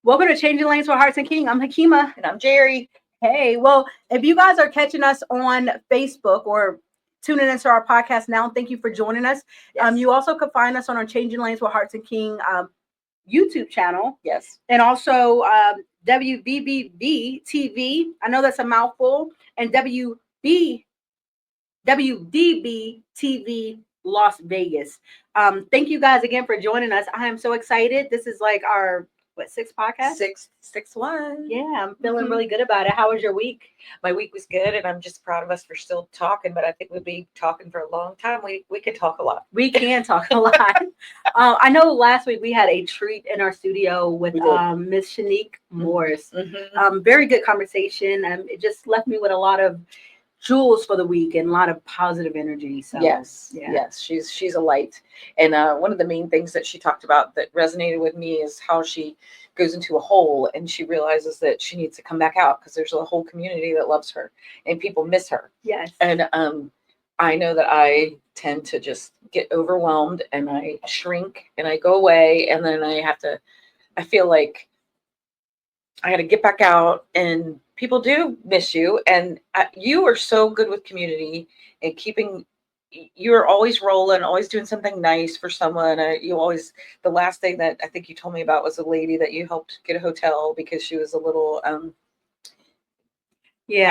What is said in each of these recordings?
Welcome to Changing Lanes with Hartz King. I'm Hakima. And I'm Jerry. Hey, well, if you guys are catching us on Facebook or tuning into our podcast now, thank you for joining us. Yes. You also can find us on our Changing Lanes with Hartz King YouTube channel. Yes. And also WBBB TV. I know that's a mouthful. And WDB TV Las Vegas. Thank you guys again for joining us. I am so excited. This is like our sixth podcast? Six one. Yeah, I'm feeling really good about it. How was your week? My week was good, and I'm just proud of us for still talking. But I think we'll be talking for a long time. We could talk a lot. We can talk a lot. I know last week we had a treat in our studio with Miss Shanique Morris. Mm-hmm. Very good conversation. It just left me with a lot of jewels for the week and a lot of positive energy. So yes, she's a light. And one of the main things that she talked about that resonated with me is how she goes into a hole and she realizes that she needs to come back out because there's a whole community that loves her and people miss her. Yes. And I know that I tend to just get overwhelmed and I shrink and I go away, and then I feel like I got to get back out, and people do miss you. And you are so good with community and you're always rolling, always doing something nice for someone. The last thing that I think you told me about was a lady that you helped get a hotel because she was a little, out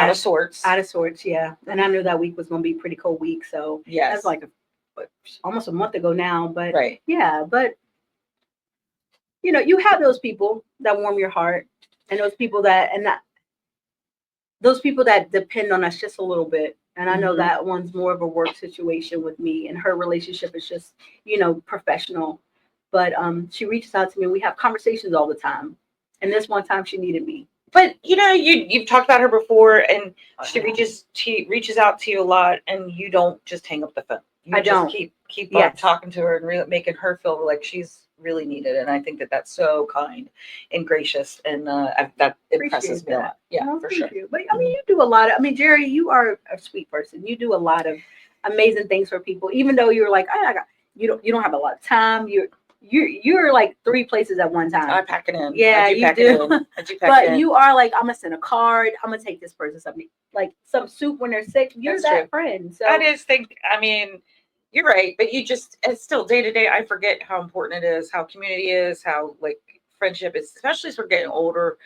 of sorts. Yeah. And I knew that week was going to be a pretty cold week. So yes, that's like almost a month ago now. But right. Yeah, but you have those people that warm your heart. And those people that depend on us just a little bit. And I know that one's more of a work situation with me, and her relationship is just, professional. But she reaches out to me. We have conversations all the time. And this one time she needed me. But you've talked about her before, and she reaches out to you a lot, and you don't just hang up the phone. I don't keep on talking to her and really making her feel like she's really needed. And I think that that's so kind and gracious, and that impresses me a lot. Yeah, for sure. But you do a lot of, Jerry, you are a sweet person. You do a lot of amazing things for people, even though you're like, you don't have a lot of time. You're like 3 places at one time. I pack it in. Yeah, you do. But you are like, I'm gonna send a card. I'm gonna take this person something like some soup when they're sick. You're that friend. So I just think, you're right, but it's still day to day. I forget how important it is, how community is, how like friendship is, especially as we're getting older.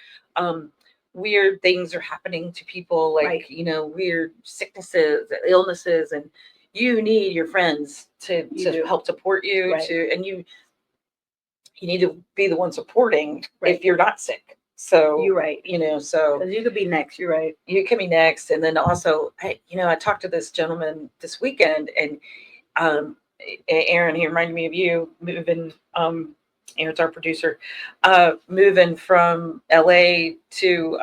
Weird things are happening to people, like weird sicknesses, illnesses, and you need your friends to help support you. Right. And you need to be the one supporting if you're not sick. So you're right. So because you could be next. You're right. You can be next, and then also, I talked to this gentleman this weekend, and Aaron, he reminded me of you moving. Aaron's our producer, moving from LA to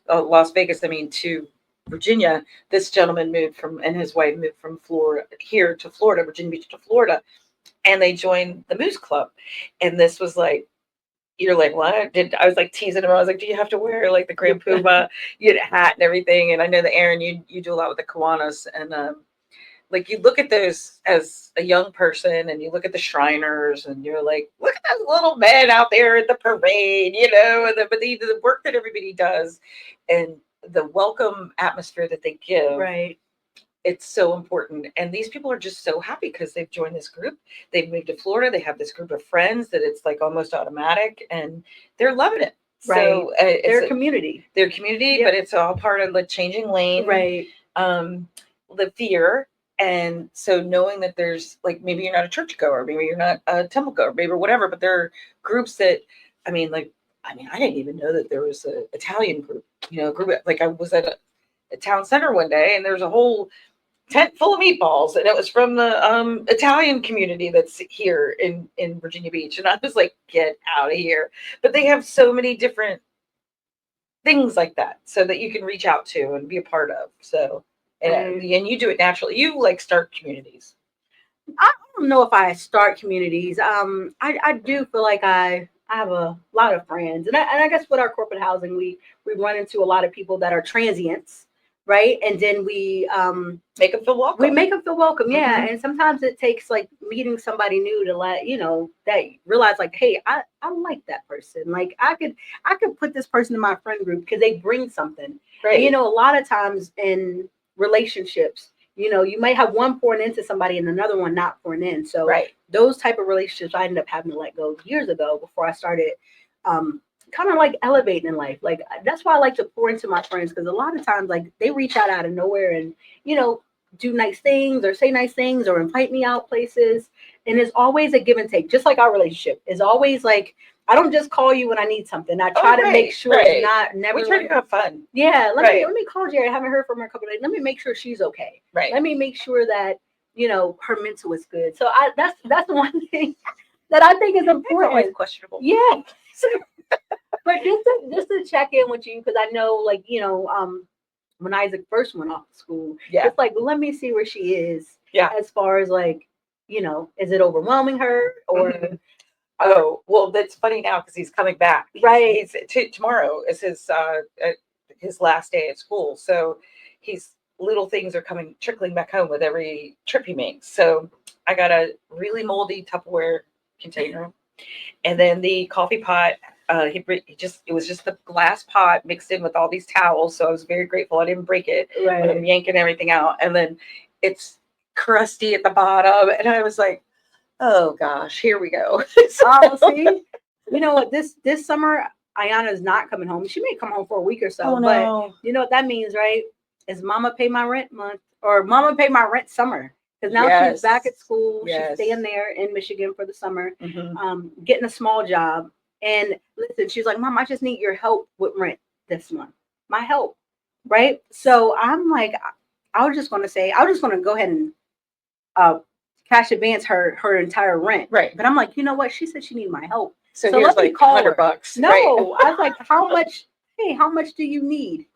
Las Vegas. To Virginia. This gentleman and his wife moved from Florida here to Florida, Virginia Beach to Florida, and they joined the Moose Club. And this was like, you're like, what? I was like teasing him. I was like, do you have to wear like the Grand Puma hat and everything? And I know that Aaron, you do a lot with the Kiwanis, and like you look at those as a young person, and you look at the Shriners, and you're like, look at those little men out there at the parade, and the work that everybody does, and the welcome atmosphere that they give. Right. It's so important. And these people are just so happy because they've joined this group. They've moved to Florida. They have this group of friends that it's like almost automatic, and they're loving it. Right. So their community. Their community, yep. But it's all part of the changing lane. Right. The fear. And so knowing that there's like, maybe you're not a churchgoer, maybe you're not a temple goer, maybe whatever, but there are groups that, I didn't even know that there was an Italian group, group. Like I was at a town center one day, and there's a whole tent full of meatballs, and it was from the Italian community that's here in Virginia Beach. And I was like, get out of here. But they have so many different things like that, so that you can reach out to and be a part of. So, and you do it naturally. You like start communities. I don't know if I start communities. I do feel like I have a lot of friends, and I guess with our corporate housing, we run into a lot of people that are transients. right? And then we Make them feel welcome. we make them feel welcome, yeah. Mhm. And sometimes it takes like meeting somebody new to let you know that realize like, hey, I like that person. Like I could put this person in my friend group because they bring something. Right. And, a lot of times in relationships, you might have one pouring into somebody and another one not pouring in. So Right. those type of relationships I ended up having to let go years ago before I started kind of like elevating in life. Like that's why I like to pour into my friends because a lot of times like they reach out of nowhere and do nice things or say nice things or invite me out places. And it's always a give and take, just like our relationship is always like, I don't just call you when I need something. I try to make sure it's not never. We try like, to have fun. Yeah, let me call Jerry. I haven't heard from her a couple of days. Let me make sure she's okay. Right. Let me make sure that her mental is good. So that's the one thing that I think is important. Always questionable. Yeah. But just to check in with you because I know like when Isaac first went off to school, it's like let me see where she is. Yeah. As far as like is it overwhelming her or? Mm-hmm. Oh well, that's funny now because he's coming back. Right. Tomorrow is his last day at school, so little things are trickling back home with every trip he makes. So I got a really moldy Tupperware container, and then the coffee pot. It was just the glass pot mixed in with all these towels. So I was very grateful I didn't break it when I'm yanking everything out. And then it's crusty at the bottom, and I was like, oh gosh, here we go. See, you know what? This summer, Ayana's not coming home. She may come home for a week or so. Oh, no. But you know what that means, right? Is Mama pay my rent month or Mama pay my rent summer? Because now she's back at school. She's staying there in Michigan for the summer, getting a small job. And listen, she's like, Mom, I just need your help with rent this month. My help, right? So I'm like, I was just going to go ahead and cash advance her entire rent. Right. But I'm like, you know what? She said she needed my help. So here's like $100. No, right. I was like, how much? Hey, how much do you need?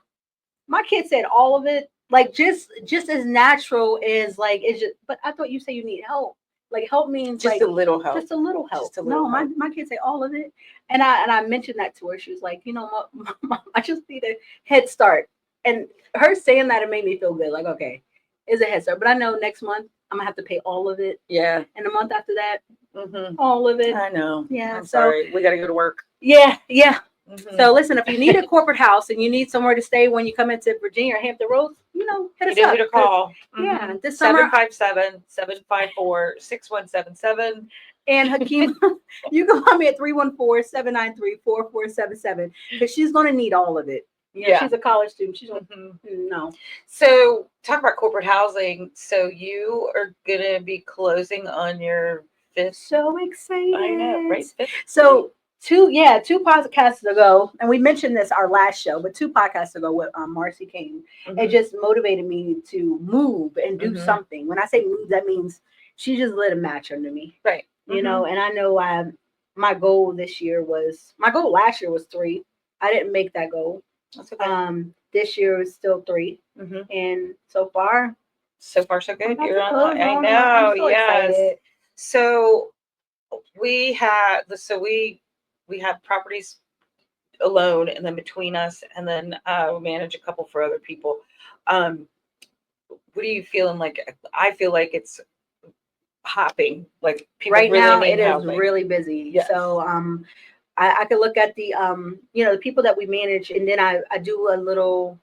My kid said all of it. Like just as natural as like it's just. But I thought you said you need help. Like help means just like a little help. Just a little help. My kids say all of it, and I mentioned that to her. She was like, Mom, I just need a head start. And her saying that it made me feel good. Like okay, it's a head start. But I know next month I'm gonna have to pay all of it. Yeah. And the month after that, all of it. I know. Yeah. I'm sorry. We got to go to work. Yeah. So listen, if you need a corporate house and you need somewhere to stay when you come into Virginia or Hampton Roads, hit us up. You call. Yeah. This summer 757-754-6177. And Hakeem, you can call me at 314-793-4477 because she's going to need all of it. She's a college student. She's going no. So talk about corporate housing. So you are going to be closing on your 5th. So excited. I know, right? 5th. So two podcasts ago, and we mentioned this our last show, but 2 podcasts ago with Marcy King, it just motivated me to move and do something. When I say move, that means she just lit a match under me. Right. And I know my goal last year was 3. I didn't make that goal. That's okay. This year is still 3. And so far so good. You're on. I know. I'm so yes. Excited. So we have properties alone, and then between us, and then we manage a couple for other people. What are you feeling like? I feel like it's hopping. Like people right really now, need it housing. is really busy. Yes. So I could look at the the people that we manage, and then I do a little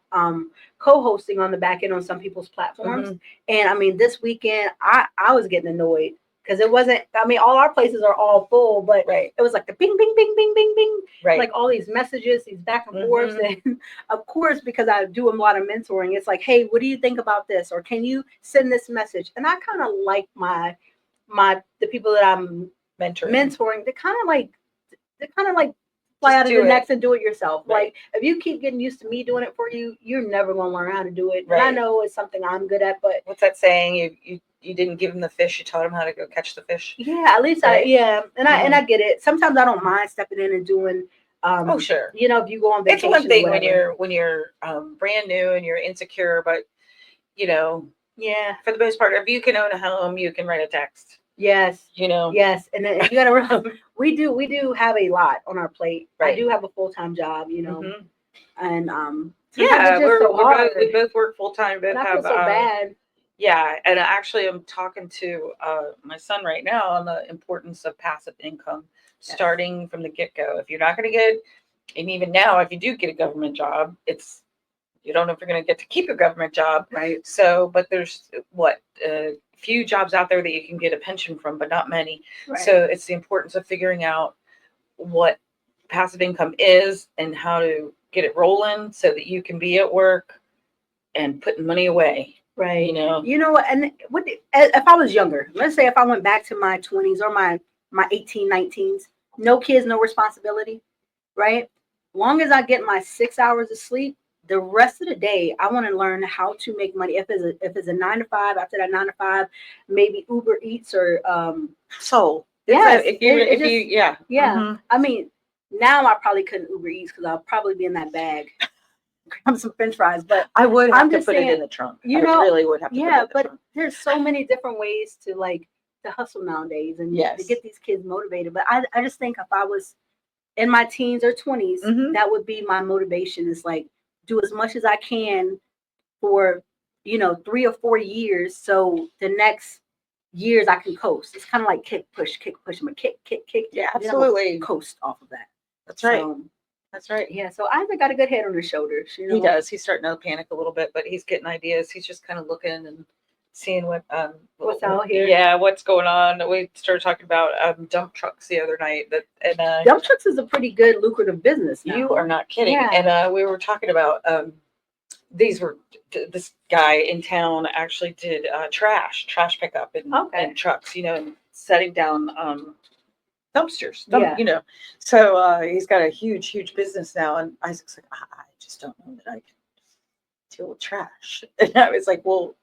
co-hosting on the back end on some people's platforms. And I mean, this weekend I was getting annoyed. Because it wasn't, all our places are all full, but it was like the bing, bing, bing, bing, bing, bing. Right. Like all these messages, these back and forths. And of course, because I do a lot of mentoring, it's like, hey, what do you think about this? Or can you send this message? And I kind of like the people that I'm mentoring, they kind of like fly out of the necks and do it yourself. Right. Like if you keep getting used to me doing it for you, you're never going to learn how to do it. Right. And I know it's something I'm good at, but what's that saying? You didn't give him the fish. You taught him how to go catch the fish. Yeah, at least and I get it. Sometimes I don't mind stepping in and doing. Oh sure. If you go on vacation. It's one thing when you're brand new and you're insecure, but for the most part, if you can own a home, you can write a text. Yes. Yes, and then you got to remember, we do have a lot on our plate. Right. I do have a full-time job, and Yeah, just so we're hard. we both work full time. Both And I have feel so bad. yeah, and actually, I'm talking to my son right now on the importance of passive income, Yes. starting from the get go. If you're not going to get, and even now, if you do get a government job, it's you don't know if you're going to get to keep your government job. Right. So, but there's what a few jobs out there that you can get a pension from, but not many. Right. So it's the importance of figuring out what passive income is and how to get it rolling so that you can be at work and putting money away. Right. You know. You know what? And if I was younger, let's say if I went back to my 20s or my 18, 19s, no kids, no responsibility, right? Long as I get my 6 hours of sleep, the rest of the day, I want to learn how to make money. If it's a 9 to 5, after that 9 to 5, maybe Uber Eats or So yes, if you yeah. Mm-hmm. I mean, now I probably couldn't Uber Eats because I'll probably be in that bag. Grab some French fries, but I would have I'm to just put saying, it in the trunk. you I know, really would have to put it in the but trunk. there's so many different ways to hustle nowadays and Yes. to get these kids motivated. But I just think if I was in my teens or 20s, that would be my motivation, is like do as much as I can for 3 or 4 years, so the next years I can coast. It's kind of like kick push. I'm a kick. Yeah, then I'm absolutely. gonna coast off of that. That's right. So, That's right. yeah, so Isaac got a good head on his shoulders. He does. He's starting to panic a little bit, but he's getting ideas. He's just kind of looking and seeing what's out here. Yeah, what's going on. We started talking about dump trucks the other night. Dump trucks is a pretty good lucrative business now. You are not kidding. Yeah. And we were talking about this guy in town actually did trash pickup and trucks, and setting down dumpsters. Yeah. So he's got a huge business now. And Isaac's like, I just don't know that I can deal with trash. And I was like, well,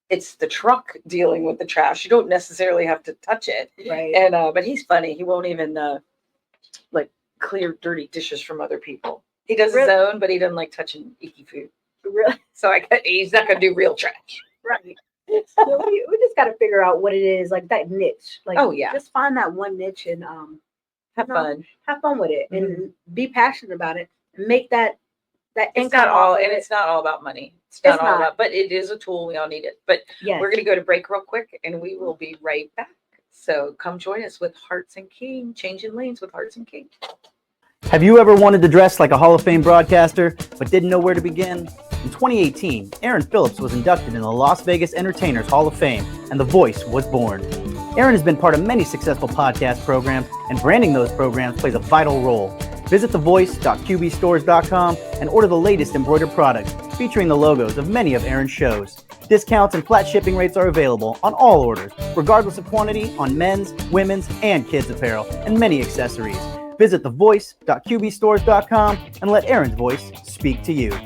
it's the truck dealing with the trash. You don't necessarily have to touch it. Right. And but he's funny. He won't even clear dirty dishes from other people. He does his own, but he doesn't like touching icky food. Really? So he's not gonna do real trash. Right. So we just got to figure out what it is, like that niche. Like, just find that one niche and have fun with it, and be passionate about it, and make that it's not all, and it's not all about money. It's not all about, but it is a tool. We all need it. But we're gonna go to break real quick, and we will be right back. So come join us with Hartz King, changing lanes with Hartz King. Have you ever wanted to dress like a Hall of Fame broadcaster, but didn't know where to begin? In 2018, Aaron Phillips was inducted in the Las Vegas Entertainers Hall of Fame, and The Voice was born. Aaron has been part of many successful podcast programs, and branding those programs plays a vital role. Visit thevoice.qbstores.com and order the latest embroidered products featuring the logos of many of Aaron's shows. Discounts and flat shipping rates are available on all orders, regardless of quantity, on men's, women's, and kids' apparel, and many accessories. Visit thevoice.qbstores.com and let Aaron's voice speak to you.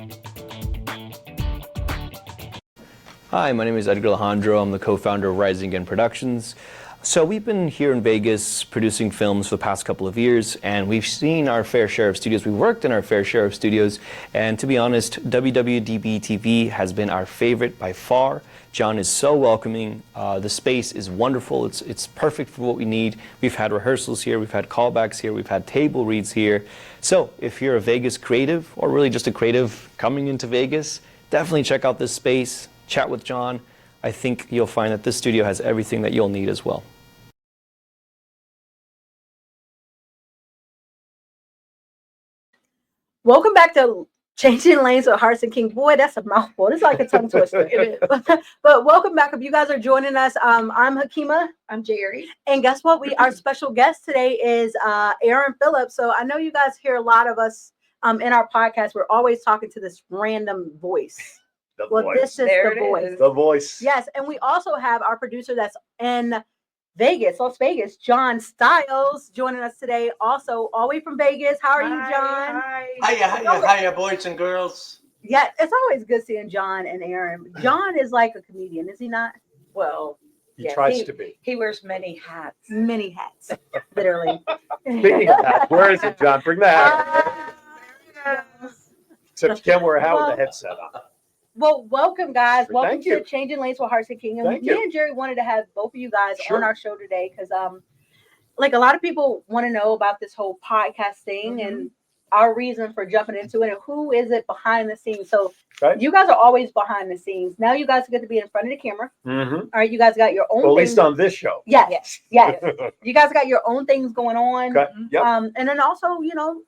Hi, my name is Edgar Alejandro. I'm the co-founder of Rising Again Productions. So we've been here in Vegas producing films for the past couple of years, and we've seen our fair share of studios. We've worked in our fair share of studios, and to be honest, WWDB TV has been our favorite by far. John is so welcoming. The space is wonderful. It's perfect for what we need. We've had rehearsals here. We've had callbacks here. We've had table reads here. So if you're a Vegas creative, or really just a creative coming into Vegas, definitely check out this space. Chat with John. I think you'll find that this studio has everything that you'll need as well. Welcome back to Changing Lanes with Hartz King. Boy, that's a mouthful. It's like a tongue twister. It is. But welcome back. If you guys are joining us, I'm Hakima. I'm Jerry. And guess what? Our special guest today is Aaron Phillips. So I know you guys hear a lot of us in our podcast. We're always talking to this random voice. This is the voice. The voice. Yes, and we also have our producer that's in Vegas, Las Vegas, John Stiles, joining us today. Also, all the way from Vegas. How are you, John? Hiya, boys and girls. Yeah, it's always good seeing John and Aaron. John is like a comedian, is he not? Well, he tries to be. He wears many hats. Many hats, literally. Speaking of that, where is it, John? Bring that. Except you can't wear a hat with a headset on. Well, welcome, guys. Welcome Thank you. to Changing Lanes with Hartz King. And Thank me you. and Jerry wanted to have both of you guys Sure. on our show today because, like, a lot of people want to know about this whole podcast thing, and our reason for jumping into it and who is it behind the scenes. So Okay. you guys are always behind the scenes. Now you guys get to be in front of the camera. Mm-hmm. All right, you guys got your own Well, at things. least on this show. Yes. You guys got your own things going on. Okay. Yep. And then also,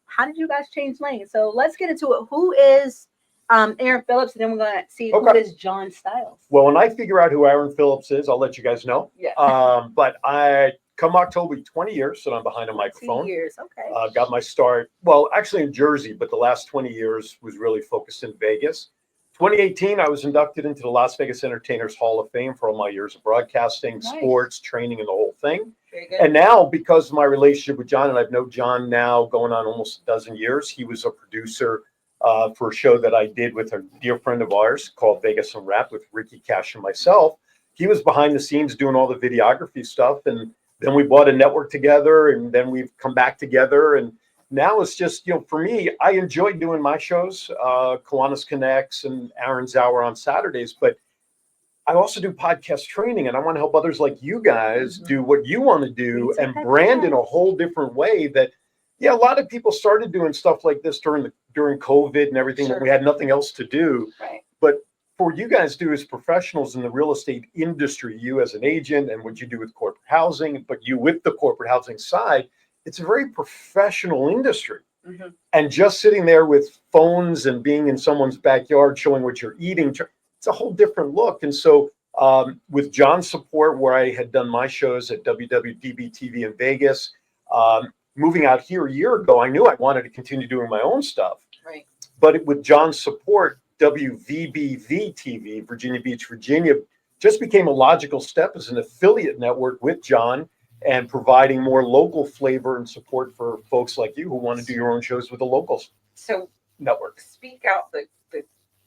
how did you guys change lanes? So let's get into it. Who is Aaron Phillips? And then we're gonna see who Okay. is John Stiles. Well, when I figure out who Aaron Phillips is, I'll let you guys know. Yeah. But I come October 20 years that I'm behind a 2 microphone. years. Okay. Got my start, well, actually in Jersey, but the last 20 years was really focused in Vegas. 2018, I was inducted into the Las Vegas Entertainers Hall of Fame for all my years of broadcasting, Nice. sports, training, and the whole thing. Very good. And now, because of my relationship with John, and I've known John now going on almost a dozen years, he was a producer for a show that I did with a dear friend of ours called Vegas and Rap with Ricky Cash and myself. He was behind the scenes doing all the videography stuff. And then we bought a network together, and then we've come back together. And now it's just, for me, I enjoy doing my shows, Kiwanis Connects and Aaron's Hour on Saturdays, but I also do podcast training, and I want to help others like you guys do what you want to do and brand in a whole different way that, a lot of people started doing stuff like this during COVID and everything when we had nothing else to do. Right. But for you guys do as professionals in the real estate industry, you as an agent and what you do with corporate housing, but you with the corporate housing side, it's a very professional industry. Mm-hmm. And just sitting there with phones and being in someone's backyard showing what you're eating, it's a whole different look. And so with John's support, where I had done my shows at WWDB TV in Vegas, moving out here a year ago, I knew I wanted to continue doing my own stuff. Right. But with John's support, WVBV TV, Virginia Beach, Virginia, just became a logical step as an affiliate network with John and providing more local flavor and support for folks like you who want to do your own shows with a local So network. speak out the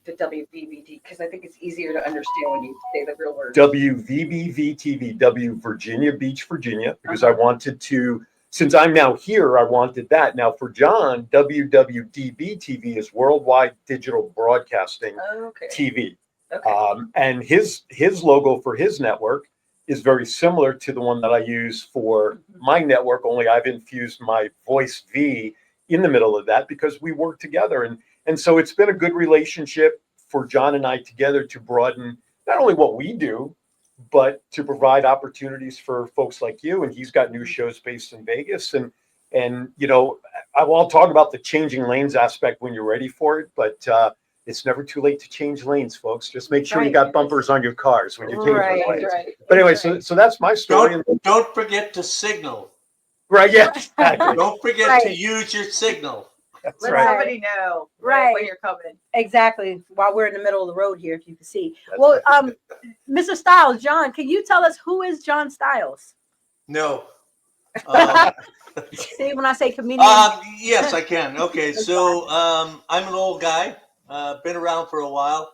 WVBD, because I think it's easier to understand when you say the real word. WVBV TV, W Virginia Beach, Virginia, because I wanted to, since I'm now here, I wanted that. Now for John, WWDB TV is Worldwide Digital Broadcasting Okay. TV. Okay. And his logo for his network is very similar to the one that I use for my network, only I've infused my voice V in the middle of that because we work together. And so it's been a good relationship for John and I together to broaden not only what we do, but to provide opportunities for folks like you. And he's got new shows based in Vegas. And I'll talk about the changing lanes aspect when you're ready for it, but it's never too late to change lanes, folks. Just make sure you got bumpers on your cars when you change those lanes. Right. But anyway, so that's my story. Don't forget to signal. Right, yeah, exactly. Don't forget to use your signal. That's Let right. somebody know Right. when you're coming. Exactly. While we're in the middle of the road here, if you can see. That's Well, right. Mr. Stiles, John, can you tell us who is John Stiles? No. See, when I say comedian, Yes, I can. Okay, so I'm an old guy. Been around for a while.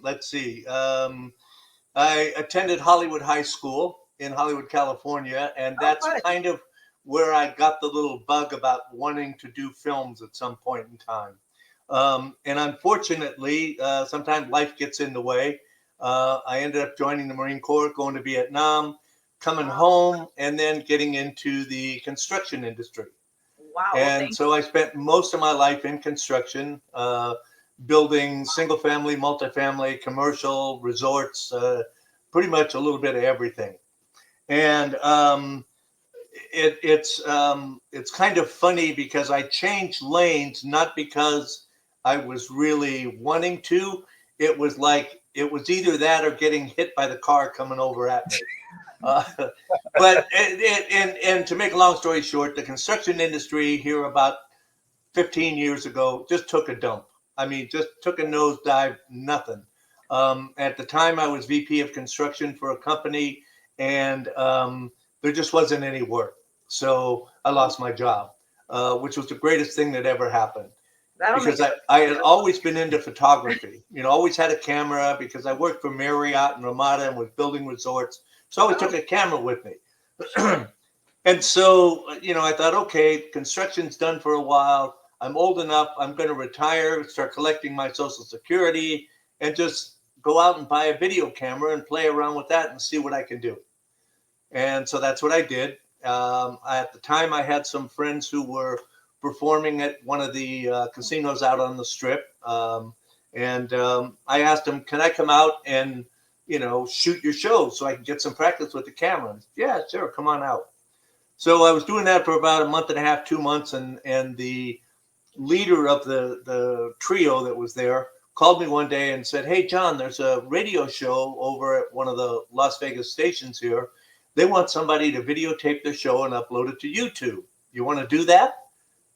Let's see. I attended Hollywood High School in Hollywood, California, and that's kind of where I got the little bug about wanting to do films at some point in time. And unfortunately, sometimes life gets in the way. I ended up joining the Marine Corps, going to Vietnam, coming home, and then getting into the construction industry. Wow. And so I spent most of my life in construction, building single family, multifamily, commercial, resorts, pretty much a little bit of everything. And it's kind of funny because I changed lanes, not because I was really wanting to. It was like, it was either that or getting hit by the car coming over at me. But and to make a long story short, the construction industry here about 15 years ago just took a dump. I mean, just took a nosedive, nothing. At the time, I was VP of construction for a company, and there just wasn't any work. So I lost my job, which was the greatest thing that ever happened. Because I had always been into photography, always had a camera because I worked for Marriott and Ramada and was building resorts. So I always took a camera with me. And so, I thought, okay, construction's done for a while. I'm old enough. I'm going to retire, start collecting my Social Security, and just go out and buy a video camera and play around with that and see what I can do. And so that's what I did. At the time, I had some friends who were performing at one of the casinos out on the Strip. I asked him, can I come out and, shoot your show so I can get some practice with the camera? Yeah, sure. Come on out. So I was doing that for about a month and a half, 2 months. And the leader of the trio that was there called me one day and said, hey, John, there's a radio show over at one of the Las Vegas stations here. They want somebody to videotape their show and upload it to YouTube. You want to do that?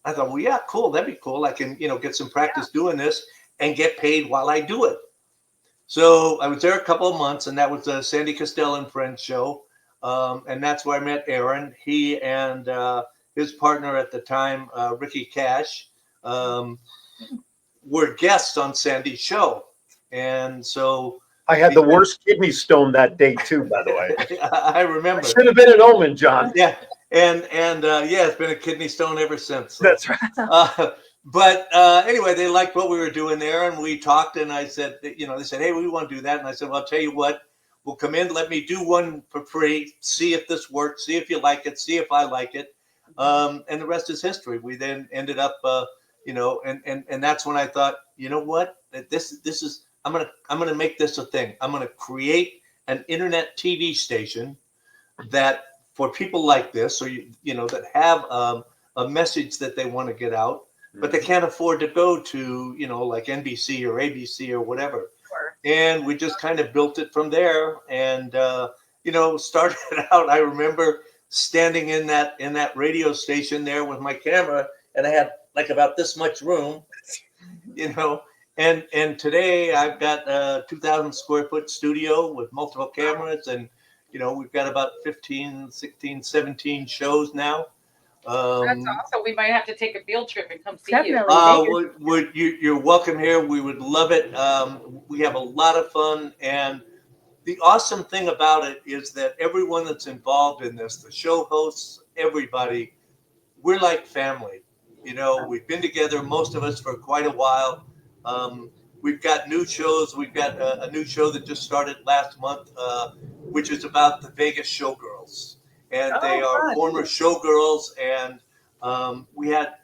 I thought, well, yeah, cool. That'd be cool. I can, get some practice doing this and get paid while I do it. So I was there a couple of months, and that was the Sandy Castell and Friends show. And that's where I met Aaron. He and his partner at the time, Ricky Cash, were guests on Sandy's show. And so I had the worst kidney stone that day too, by the way. I remember. Should have been an omen, John. Yeah. And yeah, it's been a kidney stone ever since. So. That's right. But anyway, they liked what we were doing there, and we talked, and I said, they said, hey, we want to do that. And I said, well, I'll tell you what, we'll come in, let me do one for free, see if this works, see if you like it, see if I like it. And the rest is history. We then ended up, and that's when I thought, you know what, this is, I'm going to make this a thing. I'm going to create an internet TV station that for people like this, or, that have a message that they want to get out, but they can't afford to go to, like NBC or ABC or whatever. Sure. And we just kind of built it from there. And, started out, I remember standing in that radio station there with my camera, and I had like about this much room, and today I've got a 2,000 square foot studio with multiple cameras, and, we've got about 15, 16, 17 shows now. That's awesome. We might have to take a field trip and come see Definitely. You're welcome here. We would love it. We have a lot of fun. And the awesome thing about it is that everyone that's involved in this, the show hosts, everybody, we're like family. We've been together, most of us, for quite a while. We've got new shows. We've got a new show that just started last month, which is about the Vegas showgirls. And they are fun. former showgirls. And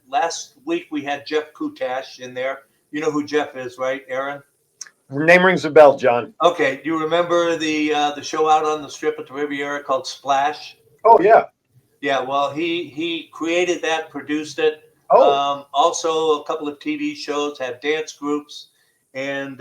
last week we had Jeff Kutash in there. You know who Jeff is, right, Aaron? Name rings a bell, John. Okay. Do you remember the show out on the Strip at the Riviera called Splash? Oh, yeah. Yeah. Well, he created that, produced it. Oh. Also a couple of TV shows, had dance groups. And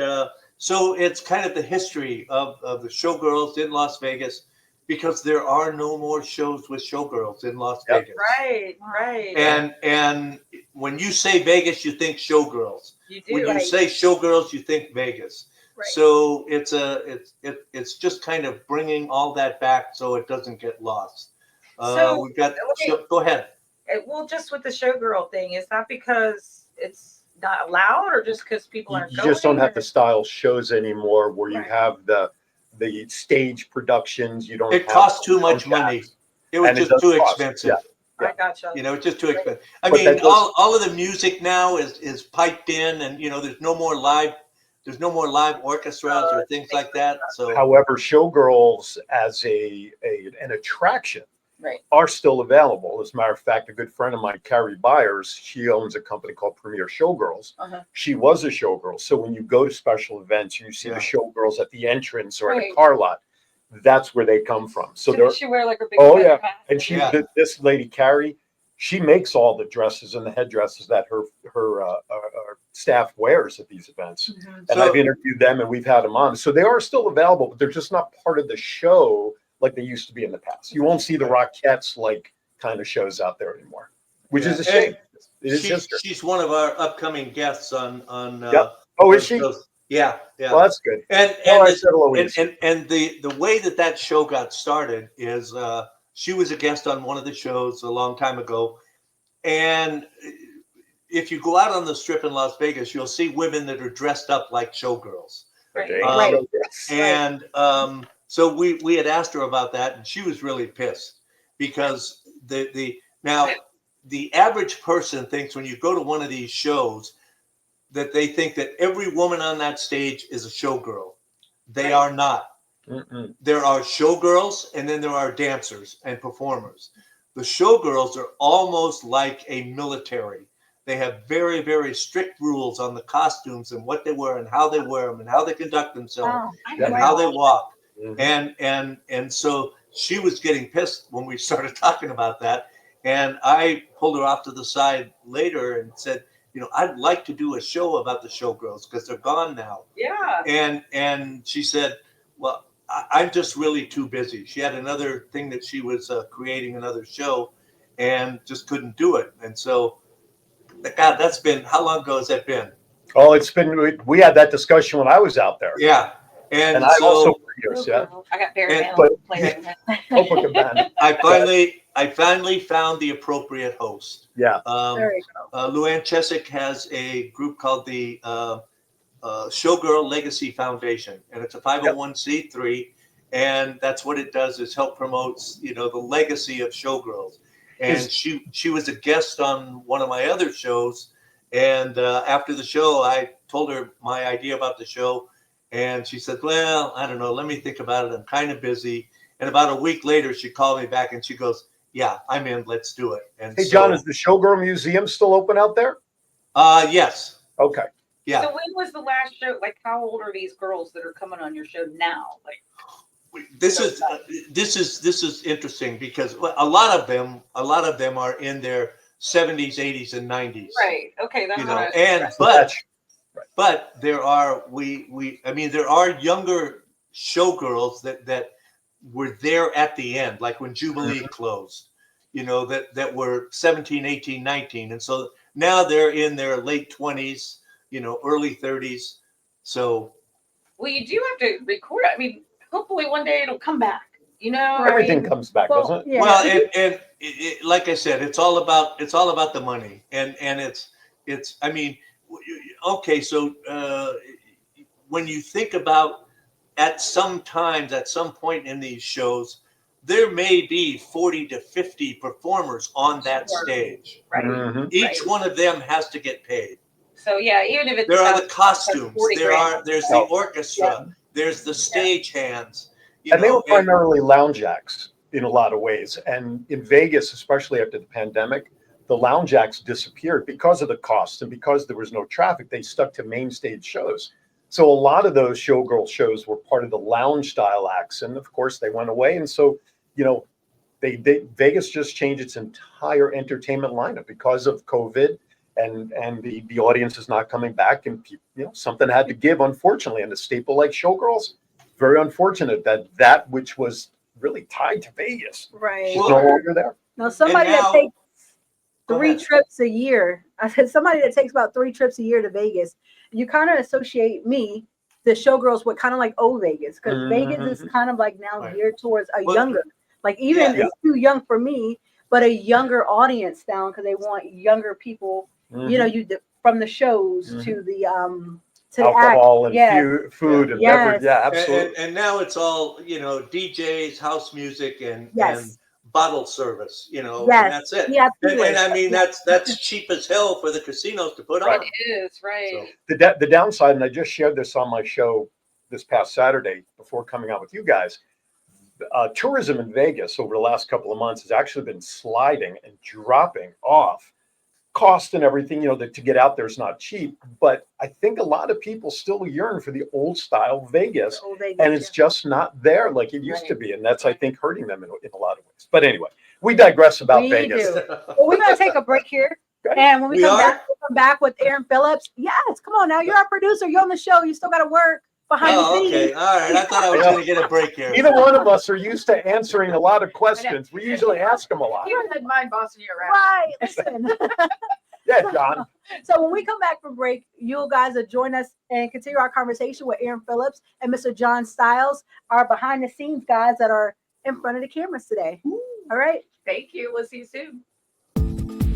so it's kind of the history of the showgirls in Las Vegas, because there are no more shows with showgirls in Las Vegas. Right. And when you say Vegas, you think showgirls. You do. When you say showgirls, you think Vegas. Right. So it's just kind of bringing all that back so it doesn't get lost. So, we've got. okay. Go ahead. Well, just with the showgirl thing, is that because it's not allowed, or just because people aren't You going? just don't have the style shows anymore where you Right. have the stage productions. You don't. It have costs too much sound money. tracks. It was And it just does too cost, expensive. yeah. I gotcha. It's just too expensive. I But mean, that does- all of the music now is piped in, and there's no more live orchestras or things like that. So However, showgirls as an attraction Right. are still available. As a matter of fact, a good friend of mine, Carrie Byers, she owns a company called Premier Showgirls. Uh-huh. She was a showgirl. So when you go to special events and you see Yeah. the showgirls at the entrance or at a Right. car lot, that's where they come from. So they're, Didn't she wear like a big Oh, red yeah. hat? and she, Yeah. this lady, Carrie, she makes all the dresses and the headdresses that her staff wears at these events. Mhm. And So- I've interviewed them and we've had them on. So they are still available, but they're just not part of the show like they used to be in the past. You won't see the Rockettes like kind of shows out there anymore, which is a Yeah. shame. It is she's, history. she's one of our upcoming guests on. Yep. Oh, is she? shows. Yeah. Yeah. Well, that's good. And Well, I the- said Eloise. and the way that show got started is she was a guest on one of the shows a long time ago, and if you go out on the Strip in Las Vegas, you'll see women that are dressed up like showgirls. Right. Okay. Right. Yes. And so we had asked her about that, and she was really pissed because the average person thinks when you go to one of these shows that they think that every woman on that stage is a showgirl. They Right. are not. Mm-mm. There are showgirls, and then there are dancers and performers. The showgirls are almost like a military. They have very, very strict rules on the costumes and what they wear and how they wear them and how they conduct themselves and how they walk. And so she was getting pissed when we started talking about that. And I pulled her off to the side later and said, I'd like to do a show about the showgirls because they're gone now. Yeah. And she said, well, I'm just really too busy. She had another thing that she was creating, another show, and just couldn't do it. And so, God, that's been, how long ago has that been? Oh, it's been, we had that discussion when I was out there. Yeah. And I also, years, yeah. I got Barry Allen but- to play right now. I finally found the appropriate host. Yeah. There you go. Luann Chesick has a group called the Showgirl Legacy Foundation, and it's a 501c3, and that's what it does is help promotes the legacy of showgirls. And she was a guest on one of my other shows, and after the show I told her my idea about the show, and she said, well, I don't know, let me think about it, I'm kind of busy. And about a week later she called me back and she goes, yeah, I'm in, let's do it. And Hey, John, is the Showgirl Museum still open out there? Yes. Okay. Yeah. So when was the last show? Like, how old are these girls that are coming on your show now? Like, This is interesting because a lot of them are in their 70s, 80s, and 90s. right? Okay, that's what I was and right. but there are there are younger showgirls that were there at the end, like when Jubilee closed, that were 17, 18, 19, and so now they're in their late 20s, early 30s. So, well, you do have to record. I mean, hopefully one day it'll come back. Everything comes back, Well, doesn't it? yeah. well, and it, like I said, it's all about the money, and it's. I mean, okay, so when you think about at some point in these shows, there may be 40 to 50 performers on that stage. Right. Mhm. Each one of them has to get paid. So yeah, even if it's There are about the costumes. 40 grand. There's the orchestra. There's the stage hands. And they were primarily lounge acts in a lot of ways. And in Vegas, especially after the pandemic, the lounge acts disappeared because of the cost and because there was no traffic. They stuck to main stage shows. So a lot of those showgirl shows were part of the lounge style acts. And of course they went away. And so, Vegas just changed its entire entertainment lineup because of COVID and the audience is not coming back. And something had to give, unfortunately. And a staple like showgirls, very unfortunate that which was really tied to Vegas Right. is no longer there. Now, somebody now- that takes Go 3 ahead. trips a year, I said somebody that takes about 3 trips a year to Vegas, you kind of associate me, the showgirls, with kind of like old Vegas, because Vegas is kind of like now Right. geared towards a Well, younger, like even yeah. it's too young for me, but a younger audience now because they want younger people, from the shows to the Alcohol and Yes. food and Yes. beverage. Yeah, absolutely. And now it's all, DJs, house music, and Yes. bottle service, and Yes. that's it. Yeah, And I mean, that's cheap as hell for the casinos to put on. It is right. So, The downside, and I just shared this on my show this past Saturday before coming out with you guys, tourism in Vegas over the last couple of months has actually been sliding and dropping off. Cost and everything, to get out there is not cheap, but I think a lot of people still yearn for the old style Vegas, Old Vegas, and it's just not there like it used to be, and that's, I think, hurting them in a lot of ways. But anyway, we digress about We Vegas. do. Well, we're gonna take a break here, Okay. and when we We come are? back, we'll come back with Aaron Phillips. Yes, come on now, you're our producer, you're on the show, you still got to work behind the scenes. okay, all right. I thought I was going to get a break here. Either one of us are used to answering a lot of questions. We usually ask them a lot. You had mind bossing you around. Right, listen. Yeah, John. So when we come back from break, you guys will join us and continue our conversation with Aaron Phillips and Mr. John Stiles, our behind the scenes guys that are in front of the cameras today. All right. Thank you. We'll see you soon.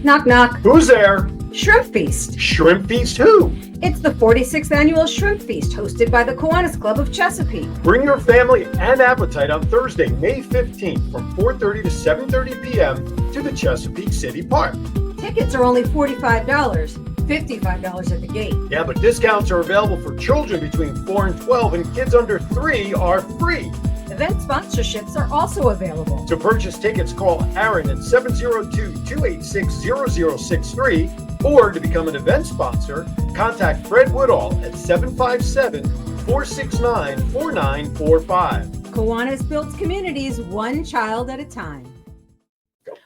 Knock, knock. Who's there? Shrimp Feast. Shrimp Feast who? It's the 46th annual Shrimp Feast hosted by the Kiwanis Club of Chesapeake. Bring your family and appetite on Thursday, May 15th from 4:30 to 7:30 p.m. to the Chesapeake City Park. Tickets are only $45, $55 at the gate. Yeah, but discounts are available for children between 4 and 12, and kids under 3 are free. Event sponsorships are also available. To purchase tickets, call Aaron at 702-286-0063 Or to become an event sponsor, contact Fred Woodall at 757-469-4945. Kiwanis builds communities one child at a time.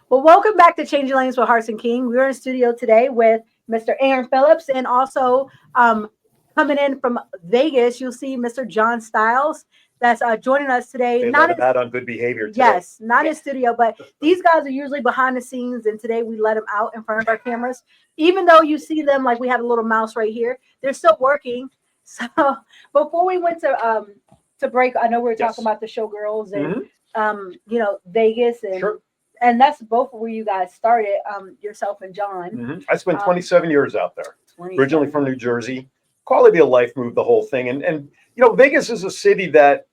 Well, welcome back to Changing Lanes with Hartz King. We're in studio today with Mr. Aaron Phillips, and also coming in from Vegas, you'll see Mr. John Stiles that's joining us today. They let him out on good behavior today. Yes, not in studio, but these guys are usually behind the scenes, and today we let them out in front of our cameras. Even though you see them, like we have a little mouse right here, they're still working. So before we went to break, I know we were talking about the showgirls and Vegas and Sure. and that's both where you guys started, yourself and John. I spent 27 years out there. 27. Originally from New Jersey. Quality of life moved the whole thing. And Vegas is a city that,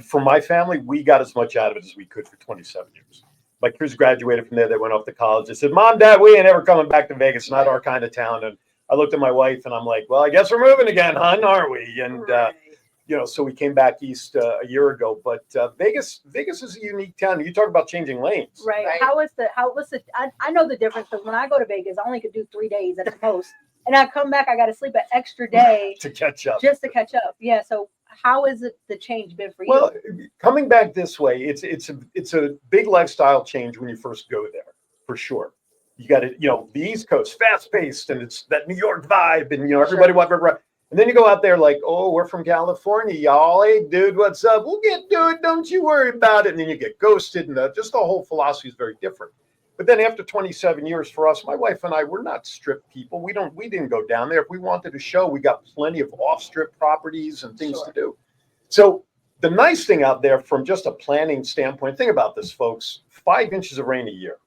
for my family, we got as much out of it as we could for 27 years. My kids graduated from there. They went off to college. They said, Mom, Dad, we ain't ever coming back to Vegas. Not our kind of town. And I looked at my wife and I'm like, well, I guess we're moving again, hon, aren't we? And, so we came back east a year ago. But Vegas is a unique town. You talk about changing lanes. Right. I know the difference, because when I go to Vegas, I only could do 3 days at the most. And I come back, I got to sleep an extra day to catch up. Just to catch up. Yeah. So how is it the change been for you? Well, coming back this way, it's a big lifestyle change when you first go there, for sure. You got to, the East Coast, fast paced, and it's that New York vibe, and everybody whatever. And then you go out there like, oh, we're from California, y'all. Hey, dude, what's up? We'll get to it. Don't you worry about it. And then you get ghosted, and just the whole philosophy is very different. But then after 27 years for us, my wife and I, we're not strip people. We didn't go down there. If we wanted to show, we got plenty of off-strip properties and things to do. So the nice thing out there from just a planning standpoint, think about this, folks, 5 inches of rain a year.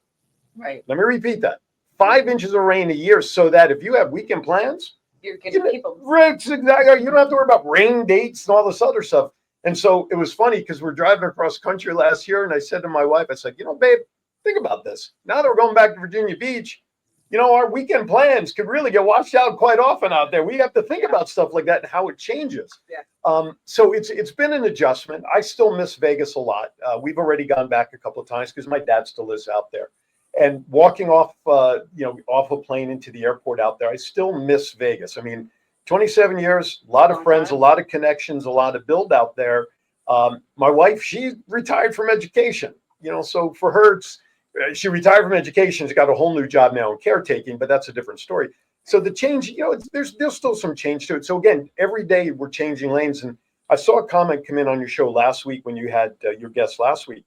Right. Let me repeat that. 5 inches of rain a year, so that if you have weekend plans, you're going to keep them. Right, exactly. You don't have to worry about rain dates and all this other stuff. And so it was funny because we're driving across country last year, and I said to my wife, I said, babe, think about this. Now that we're going back to Virginia Beach, our weekend plans could really get washed out quite often out there. We have to think about stuff like that and how it changes. Yeah. So it's been an adjustment. I still miss Vegas a lot. We've already gone back a couple of times because my dad still lives out there. And walking off a plane into the airport out there, I still miss Vegas. I mean, 27 years, a lot of friends, a lot of connections, a lot of build out there. My wife, she retired from education. So for her, she retired from education. She's got a whole new job now in caretaking, but that's a different story. So the change, there's still some change to it. So again, every day we're changing lanes. And I saw a comment come in on your show last week when you had your guest last week.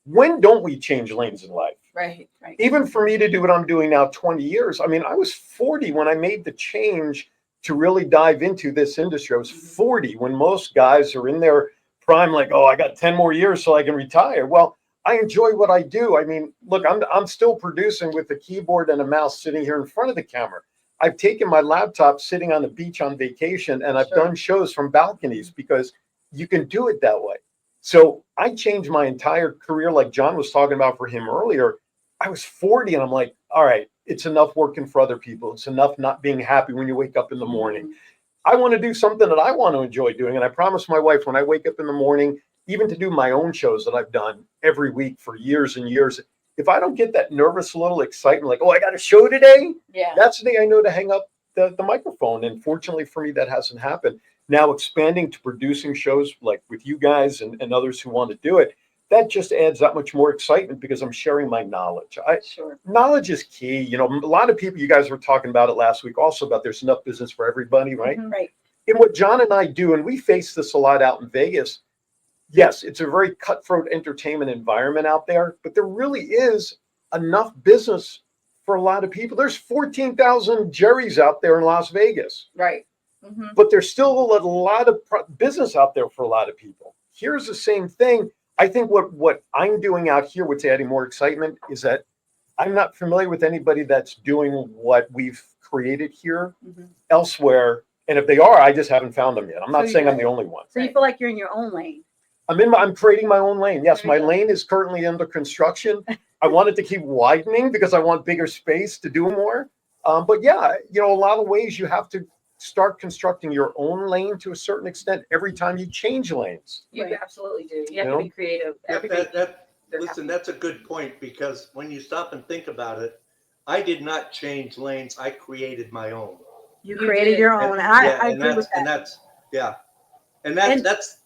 When don't we change lanes in life? Right. Even for me to do what I'm doing now, 20 years. I mean, I was 40 when I made the change to really dive into this industry. I was 40 when most guys are in their prime, like, oh, I got 10 more years so I can retire. Well, I enjoy what I do. I mean, look, I'm still producing with a keyboard and a mouse sitting here in front of the camera. I've taken my laptop sitting on the beach on vacation, and I've done shows from balconies because you can do it that way. So I changed my entire career, like John was talking about for him earlier. I was 40 and I'm like, all right, it's enough working for other people. It's enough not being happy when you wake up in the morning. I want to do something that I want to enjoy doing. And I promised my wife when I wake up in the morning, even to do my own shows that I've done every week for years and years, if I don't get that nervous little excitement, like, oh, I got a show today. Yeah. That's the day I know to hang up the microphone. And fortunately for me, that hasn't happened. Now expanding to producing shows like with you guys and others who want to do it, that just adds that much more excitement because I'm sharing my knowledge. Knowledge is key. A lot of people, you guys were talking about it last week also about there's enough business for everybody, right? Mm-hmm. Right. And what John and I do, and we face this a lot out in Vegas, yes, it's a very cutthroat entertainment environment out there, but there really is enough business for a lot of people. There's 14,000 Jerry's out there in Las Vegas. Right. Mm-hmm. But there's still a lot of business out there for a lot of people. Here's the same thing. I think what I'm doing out here, what's adding more excitement, is that I'm not familiar with anybody that's doing what we've created here elsewhere. And if they are, I just haven't found them yet. I'm not saying I'm the only one. So you feel like you're in your own lane. I'm creating my own lane. Yes, my lane is currently under construction. I want it to keep widening because I want bigger space to do more. But yeah, a lot of ways you have to start constructing your own lane to a certain extent every time you change lanes. You absolutely do. You have to be creative. Listen, that's a good point because when you stop and think about it, I did not change lanes. I created my own. You You created did. your own. And I agree with that.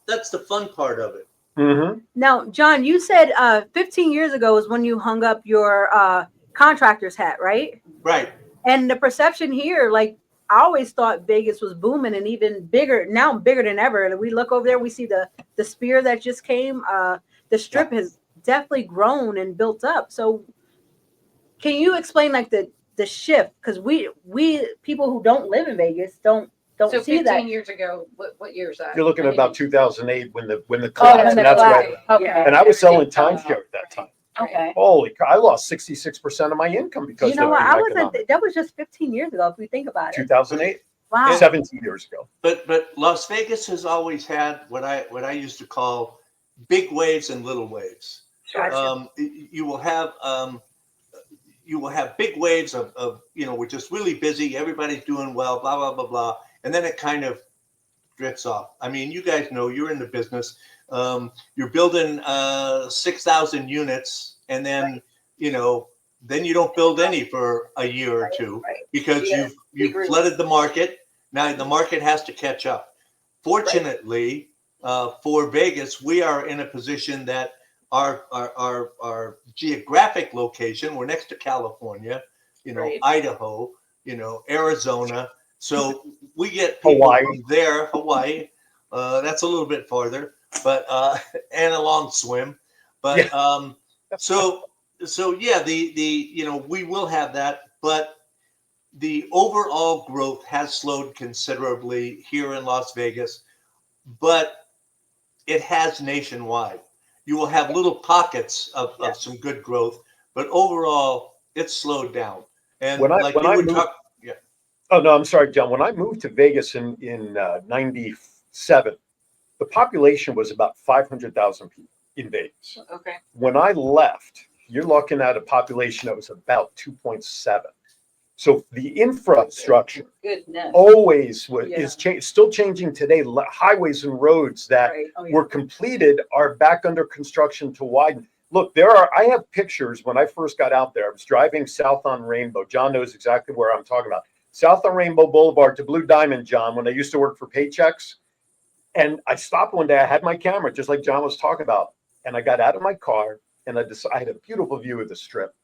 That's the fun part of it. Mm-hmm. Now, John, you said 15 years ago was when you hung up your contractor's hat, right? Right. And the perception here, like I always thought Vegas was booming and even bigger, now bigger than ever. And we look over there, we see the spear that just came. The strip has definitely grown and built up. So can you explain like the shift? Because we people who don't live in Vegas don't So see 15 that. years ago, what year is that? You're looking I at mean, about 2008 when the Oh, collapse, and and the that's collapse. right. Okay. And I was selling Everything timeshare at that time. Okay. Holy cow, I lost 66% of my income because You know of what? the I was economic. that was just 15 years ago. If we think about it. 2008, Wow. 17 years ago. But Las Vegas has always had what I used to call big waves and little waves. Gotcha. You will have big waves of we're just really busy, everybody's doing well, blah blah blah blah, and then it kind of drifts off. I mean, you guys know, you're in the business. You're building 6,000 units, and then then you don't build any for a year or two Right. because Yeah, you've agree. flooded the market. Now the market has to catch up. Fortunately, for Vegas, we are in a position that our geographic location, we're next to California, Right. Idaho, Arizona. So we get people Hawaii. from there, Hawaii. That's a little bit farther, but and a long swim. But so yeah, we will have that, but the overall growth has slowed considerably here in Las Vegas, but it has nationwide. You will have little pockets of some good growth, but overall it's slowed down. And When I moved, yeah. oh no, I'm sorry, John. When I moved to Vegas in '97, the population was about 500,000 people in Vegas. Okay. When I left, you're looking at a population that was about 2.7. So the infrastructure Goodness. always Yeah. is still changing today. Highways and roads that Right. Oh, yeah. were completed are back under construction to widen. Look, I have pictures when I first got out there. I was driving south on Rainbow. John knows exactly where I'm talking about. South on Rainbow Boulevard to Blue Diamond, John, when I used to work for Paychecks. And I stopped one day. I had my camera, just like John was talking about. And I got out of my car and I had a beautiful view of the strip.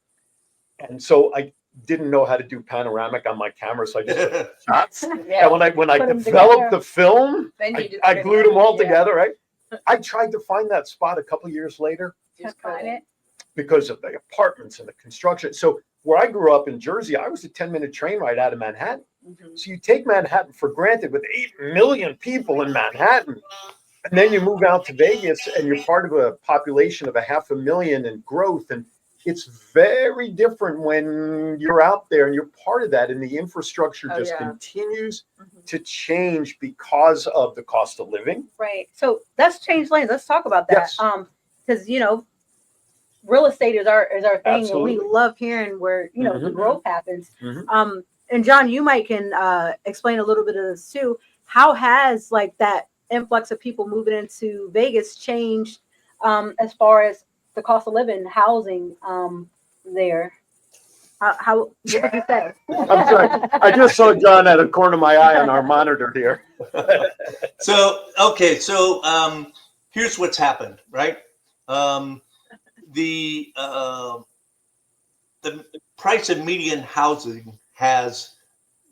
And so I didn't know how to do panoramic on my camera. So I just took shots. Yeah. And when I Put 'em developed together. the film, Then you just I glued them all Yeah. together, right? I tried to find that spot a couple years later Just Find it. because of the apartments and the construction. So where I grew up in Jersey, I was a 10-minute train ride out of Manhattan. Mhm. So you take Manhattan for granted with 8 million people in Manhattan. And then you move out to Vegas and you're part of a population of 500,000 and growth. And it's very different when you're out there and you're part of that. And the infrastructure Oh, just yeah. continues Mhm. to change because of the cost of living. Right. So let's change lanes. Let's talk about that. Yes. Because real estate is our thing, Absolutely. and we love hearing where the Mhm. growth happens. Mhm. And John, you might can explain a little bit of this too. How has like that influx of people moving into Vegas changed as far as the cost of living, housing there? How what would you say? I'm sorry. I just saw John at a corner of my eye on our monitor here. So here's what's happened, right? The price of median housing has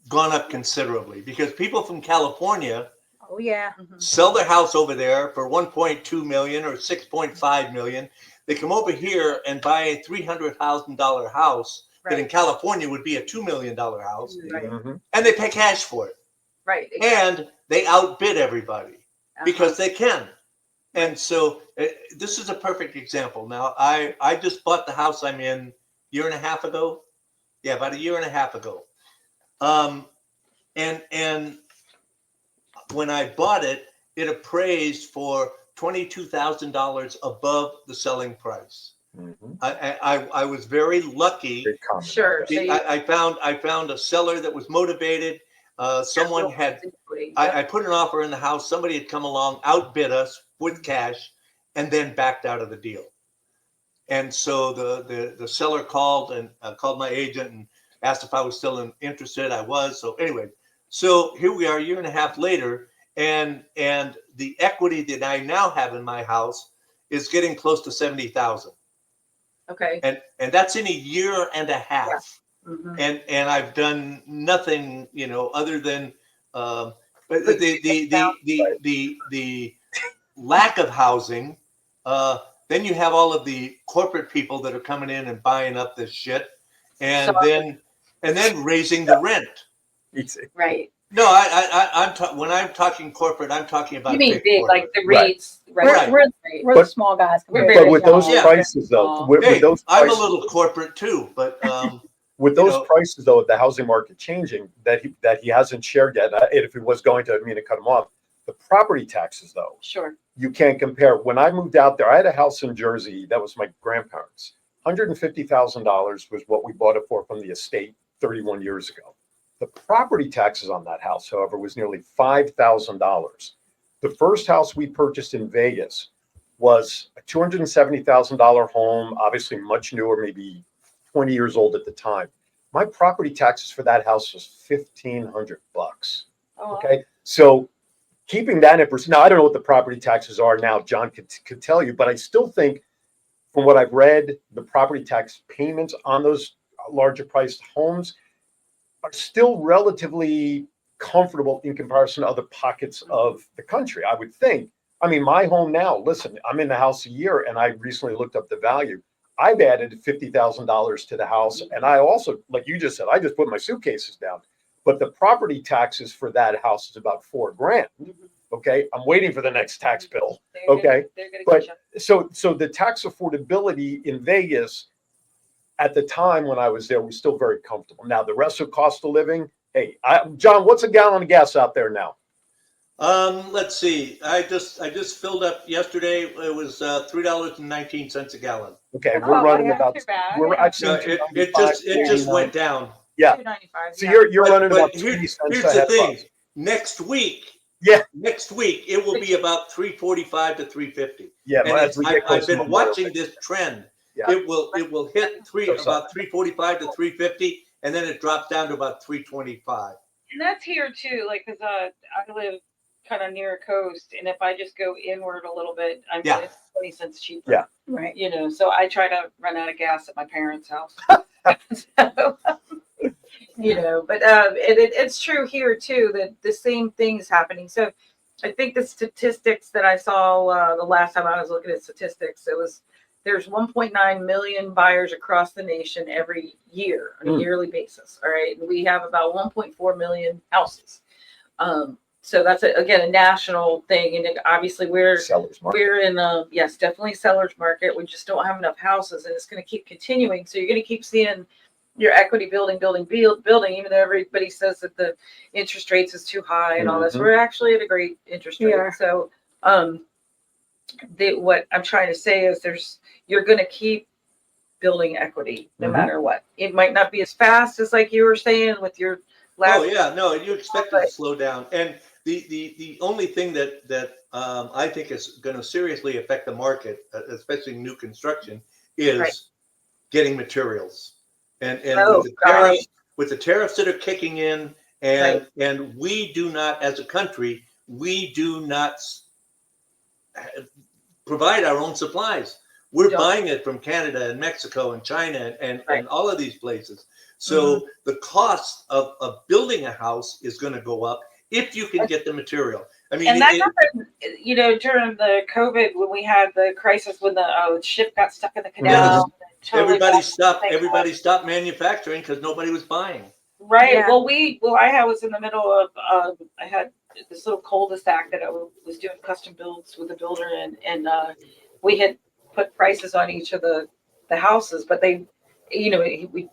gone up considerably because people from California Oh yeah. sell their house over there for 1.2 million or 6.5 million. They come over here and buy a $300,000 house that in Right. California would be a $2 million house, Right. Mhm. and they pay cash for it. Right. Exactly. And they outbid everybody Uh-huh. because they can. And so this is a perfect example. Now, I just bought the house I'm in a year and a half ago. Yeah, about a year and a half ago. And when I bought it, it appraised for $22,000 above the selling price. Mhm. I was very lucky. Great comment. Sure. So you- I found a seller that was motivated. Someone had I put an offer in the house. Somebody had come along, outbid us with cash, and then backed out of the deal. And so the seller called my agent and asked if I was still interested. I was. So anyway, so here we are a year and a half later, and the equity that I now have in my house is getting close to 70,000. Okay. And that's in a year and a half. Yeah. Mm-hmm. And I've done nothing, other than but the lack of housing. Then you have all of the corporate people that are coming in and buying up this shit, and then raising the rent. Easy. Right. No, when I'm talking corporate, I'm talking about You mean big, corporate. like the REITs, right? We're But- the small guys. We're compared But to with y'all. those Yeah. prices, though, with Hey, those I'm a prices, little corporate too, but with you those know- prices, though, the housing market changing that he hasn't shared yet. And if he was going to, I mean, to cut him off, the property taxes, though, Sure. you can't compare. When I moved out there, I had a house in Jersey that was my grandparents'. $150,000 was what we bought it for from the estate 31 years ago. The property taxes on that house, however, was nearly $5,000. The first house we purchased in Vegas was a $270,000 home, obviously much newer, maybe 20 years old at the time. My property taxes for that house was $1,500. Oh, Okay, so keeping that in perspective. Now I don't know what the property taxes are now. John could tell you, but I still think, from what I've read, the property tax payments on those larger priced homes are still relatively comfortable in comparison to other pockets of the country, I would think. I mean, my home now, listen, I'm in the house a year, and I recently looked up the value. I've added $50,000 to the house. And I also, like you just said, I just put my suitcases down. But the property taxes for that house is about $4,000. Okay. I'm waiting for the next tax bill. Okay. But so the tax affordability in Vegas at the time when I was there was still very comfortable. Now, the rest of cost of living, hey, John, what's a gallon of gas out there now? Let's see. I just filled up yesterday. It was $3.19 a gallon. Okay, we're running about. I've seen No, it just went down. Yeah. $2.95. So you're running But about here's 20 cents the ahead thing. of us. Next week it will be about 345 to 350. Yeah, And as we get close I've to been Memorial watching Day. this trend. Yeah. It will hit So about 345 to 350, and then it drops down to about 325. And that's here too, like, cause I live kind of near a coast, and if I just go inward a little bit, I'm Yeah. it's 20 cents cheaper. Yeah. Right. So I try to run out of gas at my parents' house. So, but it's true here too that the same thing's happening. So I think the statistics that I saw the last time I was looking at statistics, there's 1.9 million buyers across the nation every year on a yearly basis. All right. And we have about 1.4 million houses. So that's again a national thing. And obviously Sellers market. we're in yes, definitely seller's market. We just don't have enough houses, and it's going to keep continuing. So you're going to keep seeing your equity building, even though everybody says that the interest rates is too high and all this. We're actually at a great interest rate. Yeah. So what I'm trying to say is you're going to keep building equity no matter what. It might not be as fast as like you were saying with your last. Oh yeah, no, you expect it to slow down. And the only thing that I think is going to seriously affect the market, especially new construction, is getting materials. And with the tariffs that are kicking in, and we do not, as a country, we do not provide our own supplies. We're buying it from Canada and Mexico and China and all of these places. So the cost of building a house is going to go up if you can get the material. I mean, and that happened, during the COVID when we had the crisis when the ship got stuck in the canal. Everybody stopped manufacturing because nobody was buying. Right. Yeah. I was in the middle of I had this little cul-de-sac that I was doing custom builds with a builder, and we had put prices on each of the houses, but they, we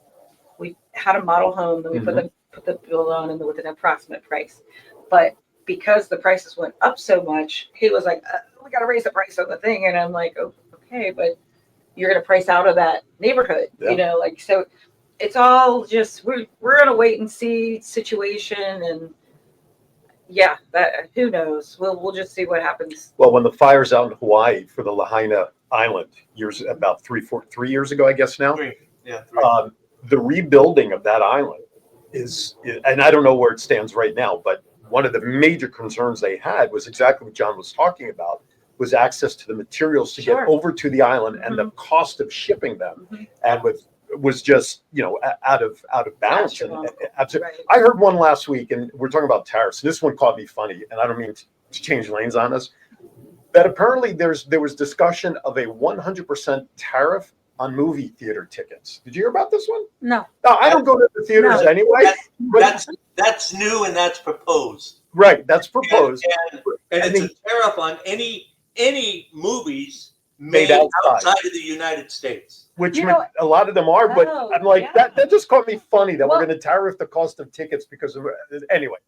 had a model home, then we put the bill on and with an approximate price, but because the prices went up so much, he was like, we got to raise the price on the thing, and I'm like, oh, okay, but you're going to price out of that neighborhood, so it's all just we're in a wait and see situation, and that who knows, we'll just see what happens. Well, when the fires out in Hawaii for the Lahaina Island about 3 years ago, I guess now. 3. Yeah, 3. the rebuilding of that island is, and I don't know where it stands right now, but one of the major concerns they had was exactly what John was talking about, was access to the materials to Sure. get over to the island and the cost of shipping them, and was just, you know, out of balance. And absolutely. Right. I heard one last week, and we're talking about tariffs. This one caught me funny, and I don't mean to change lanes on this, that apparently there was discussion of a 100% tariff on movie theater tickets. Did you hear about this one? No. No, I don't go to the theaters anyway. That's new and that's proposed. Right, that's proposed. And it's a tariff on any movies made outside of the United States. Which a lot of them are, but I'm like, that just caught me funny that we're going to tariff the cost of tickets because of, anyway,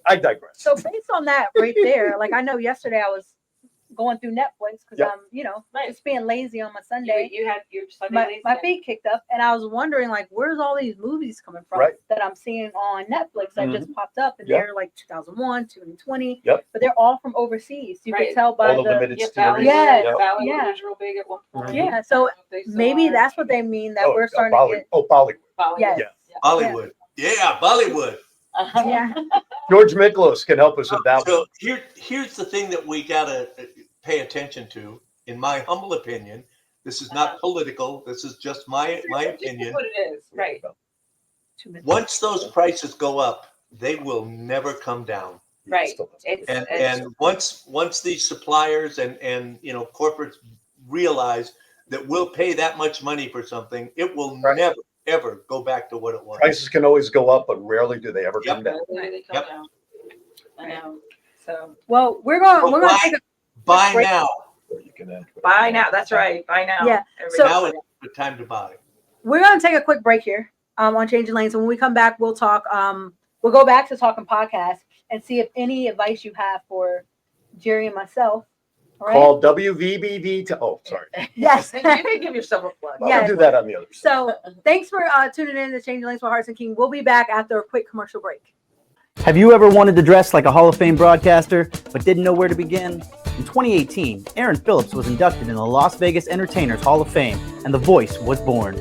I digress. So based on that right there, like I know yesterday I was going through Netflix because I'm, you know, just being lazy on my Sunday. You had your Sunday. My feet kicked up, and I was wondering, like, where's all these movies coming from that I'm seeing on Netflix that just popped up, and they're like 2001, 2020, but they're all from overseas. You can tell by all the limited series. Bollywood was real big at one point. Yeah, so maybe that's what they mean, that we're starting to get. Bollywood. Yes. Bollywood. Yeah, Bollywood. Yeah. George Miklos can help us with that one. So here's the thing that we gotta pay attention to. In my humble opinion, this is not political. This is just my opinion. What it is, right? Once those prices go up, they will never come down. Right. And once these suppliers and you know corporates realize that we'll pay that much money for something, it will never ever go back to what it was. Prices can always go up, but rarely do they ever come down. They come down. I know. So well, we're gonna take a buy break. now. Buy now. That's right. Buy now. Yeah. Every So- Now is the time to buy. We're gonna take a quick break here on Changing Lanes. And when we come back, we'll talk. We'll go back to talking podcasts and see if any advice you have for Jerry and myself. All right? Call WVBD to. Oh, sorry. Yes. you can give yourself a plug. Well, I'll do that on the other side. So thanks for tuning in to Changing Lanes with Hartz King. We'll be back after a quick commercial break. Have you ever wanted to dress like a Hall of Fame broadcaster, but didn't know where to begin? In 2018, Aaron Phillips was inducted in the Las Vegas Entertainers Hall of Fame, and The Voice was born.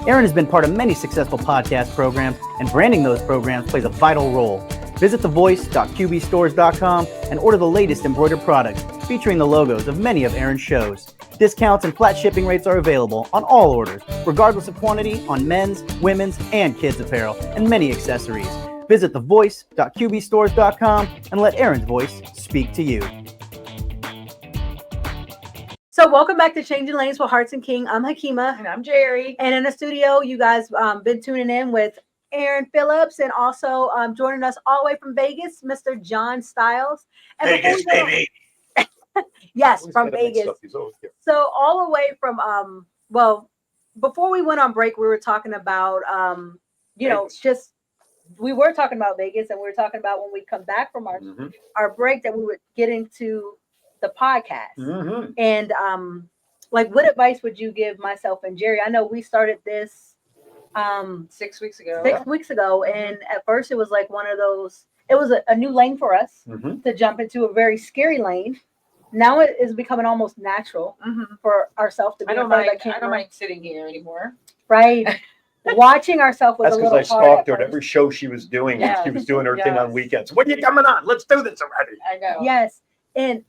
Aaron has been part of many successful podcast programs, and branding those programs plays a vital role. Visit thevoice.qbstores.com and order the latest embroidered products featuring the logos of many of Aaron's shows. Discounts and flat shipping rates are available on all orders, regardless of quantity, on men's, women's, and kids' apparel, and many accessories. Visit thevoice.qbstores.com and let Aaron's voice speak to you. So welcome back to Changing Lanes with Hartz King. I'm Hakima. And I'm Jerry. And in the studio, you guys been tuning in with Aaron Phillips, and also joining us all the way from Vegas, Mr. John Stiles. And Vegas, baby. Yes, from Vegas. So all the way from well, before we went on break, we were talking about you know, just we were talking about Vegas, and we were talking about when we come back from our break that we would get into the podcast. And like, what advice would you give myself and Jerry? I know we started this 6 weeks ago. 6 weeks ago, and at first it was like one of those, it was a new lane for us to jump into, a very scary lane. Now it is becoming almost natural for ourselves to be. I don't mind sitting here anymore. Right. Watching ourselves was That's a little because I hard stalked her at every show she was doing. Yes. She was doing her thing on weekends. When are you coming on? Let's do this already. I know. Yes, and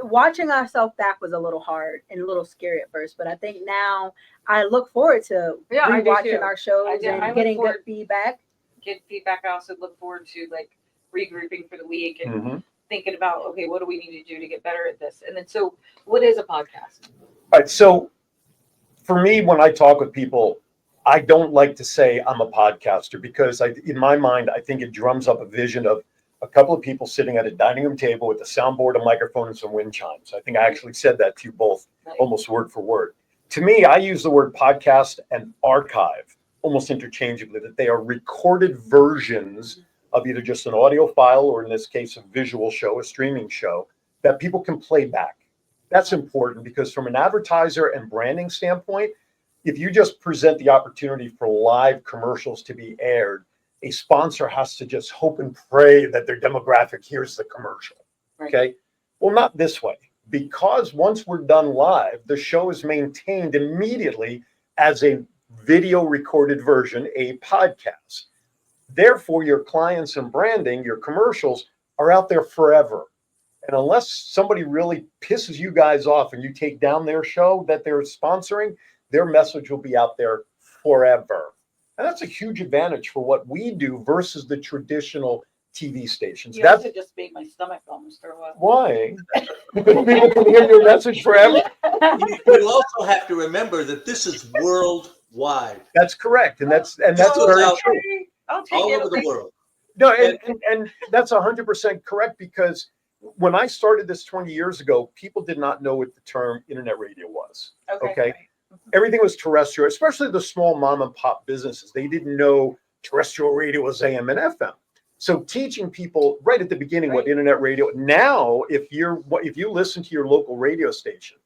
watching ourselves back was a little hard and a little scary at first, but I think now I look forward to rewatching our shows and getting good feedback. Get feedback. I also look forward to like regrouping for the week and thinking about, okay, what do we need to do to get better at this? And then, so what is a podcast? All right. So for me, when I talk with people, I don't like to say I'm a podcaster because in my mind, I think it drums up a vision of a couple of people sitting at a dining room table with a soundboard, a microphone, and some wind chimes. I think I actually said that to you both, almost word for word. To me, I use the word podcast and archive almost interchangeably, that they are recorded versions of either just an audio file or, in this case, a visual show, a streaming show that people can play back. That's important because from an advertiser and branding standpoint, if you just present the opportunity for live commercials to be aired, a sponsor has to just hope and pray that their demographic hears the commercial. Okay. Well, not this way, because once we're done live, the show is maintained immediately as a video recorded version, a podcast. Therefore, your clients and branding, your commercials are out there forever. And unless somebody really pisses you guys off and you take down their show that they're sponsoring, their message will be out there forever. And that's a huge advantage for what we do versus the traditional TV stations. You That's also just made my stomach almost throw up. why. People can hear your message forever. You also have to remember that this is worldwide, That's correct. And that's very true. I'll take all it. over the world. No, and that's 100% correct, because when I started this 20 years ago, people did not know what the term internet radio was. Okay. Everything was terrestrial, especially the small mom and pop businesses. They didn't know terrestrial radio was AM and FM. So teaching people right at the beginning what internet radio. Now, if you listen to your local radio station,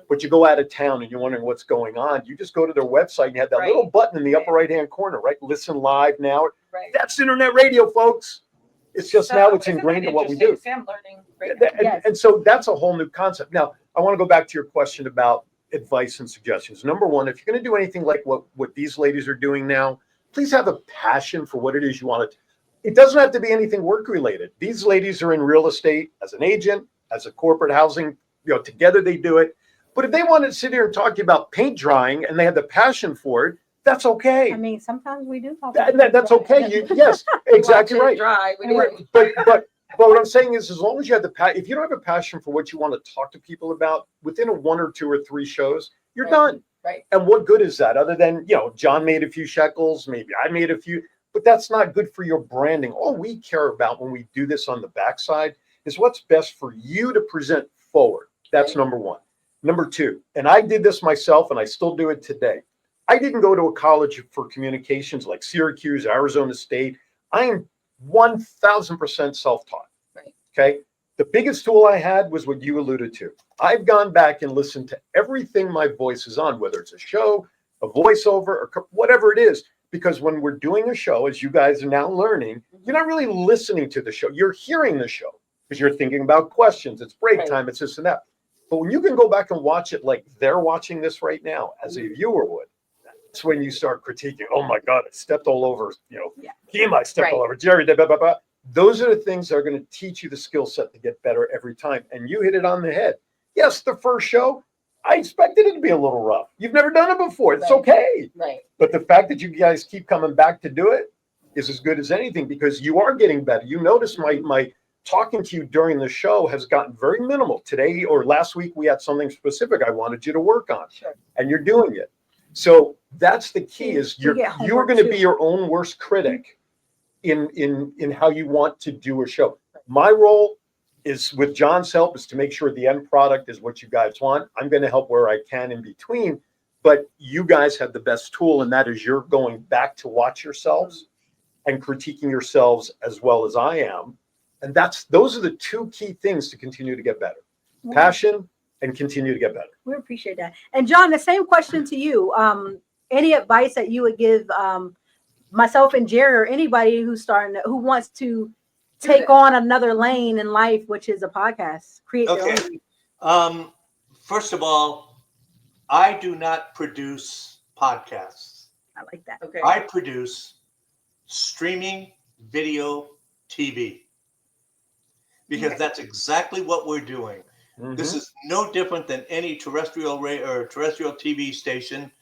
but you go out of town and you're wondering what's going on, you just go to their website and you have that little button in the upper right-hand corner, right? Listen live now. That's internet radio, folks. It's just now it's ingrained in what we do. I'm learning And so that's a whole new concept. Now, I want to go back to your question about advice and suggestions. Number one, if you're going to do anything like what these ladies are doing now, please have a passion for what it is you want to. It doesn't have to be anything work related. These ladies are in real estate as an agent, as a corporate housing, together they do it. But if they want to sit here and talk to you about paint drying and they have the passion for it, that's okay. I mean, sometimes we do talk. That's okay. Yes, exactly right. Dry. But what I'm saying is, as long as you have if you don't have a passion for what you want to talk to people about, within a 1 or 2 or 3 shows, you're done. Right. And what good is that? Other than, John made a few shekels, maybe I made a few, but that's not good for your branding. All we care about when we do this on the backside is what's best for you to present forward. That's number one. Number two, and I did this myself and I still do it today. I didn't go to a college for communications like Syracuse, Arizona State. I am 1,000% self-taught. Right. Okay. The biggest tool I had was what you alluded to. I've gone back and listened to everything my voice is on, whether it's a show, a voiceover, or whatever it is. Because when we're doing a show, as you guys are now learning, you're not really listening to the show. You're hearing the show because you're thinking about questions. It's break time. It's this and that. But when you can go back and watch it like they're watching this right now, as a viewer would, that's when you start critiquing. Oh my God, I stepped all over, him, I stepped all over Jerry. Blah, blah, blah, blah. Those are the things that are going to teach you the skill set to get better every time. And you hit it on the head. Yes, the first show, I expected it to be a little rough. You've never done it before. It's okay. Right. But the fact that you guys keep coming back to do it is as good as anything, because you are getting better. You notice my talking to you during the show has gotten very minimal. Today or last week, we had something specific I wanted you to work on, and you're doing it. So that's the key, is you're going to be your own worst critic in how you want to do a show. My role is, with John's help, is to make sure the end product is what you guys want. I'm going to help where I can in between, but you guys have the best tool, and that is you're going back to watch yourselves and critiquing yourselves as well as I am. And those are the 2 key things to continue to get better. Passion and continue to get better. We appreciate that. And John, the same question to you. Any advice that you would give myself and Jerry, or anybody who wants to take on another lane in life, which is a podcast, create their own? First of all, I do not produce podcasts. I like that. Okay. I produce streaming video TV, because that's exactly what we're doing. Mm-hmm. This is no different than any terrestrial terrestrial TV station.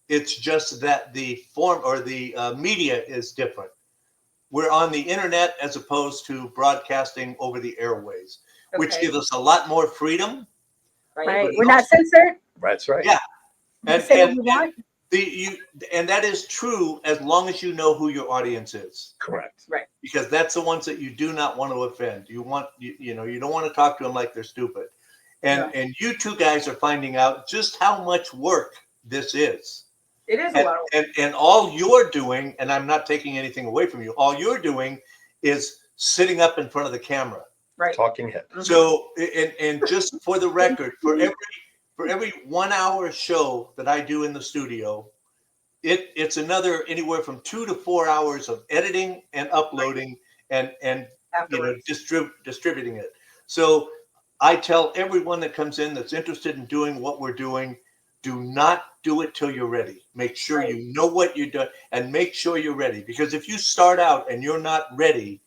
It's just that the form or the media is different. We're on the internet as opposed to broadcasting over the airways, which gives us a lot more freedom. Right. We're not censored. That's right. Yeah. And that is true as long as you know who your audience is. Correct. Right. Because that's the ones that you do not want to offend. You don't want to talk to them like they're stupid. And you 2 guys are finding out just how much work this is. It is a lot of work. And all you're doing, and I'm not taking anything away from you, all you're doing is sitting up in front of the camera. Right. Talking head. So, and just for the record, for every 1 hour show that I do in the studio, it's another anywhere from 2 to 4 hours of editing and uploading and distributing it. So I tell everyone that comes in that's interested in doing what we're doing, do not do it till you're ready. Make sure you know what you're doing and make sure you're ready. Because if you start out and you're not ready,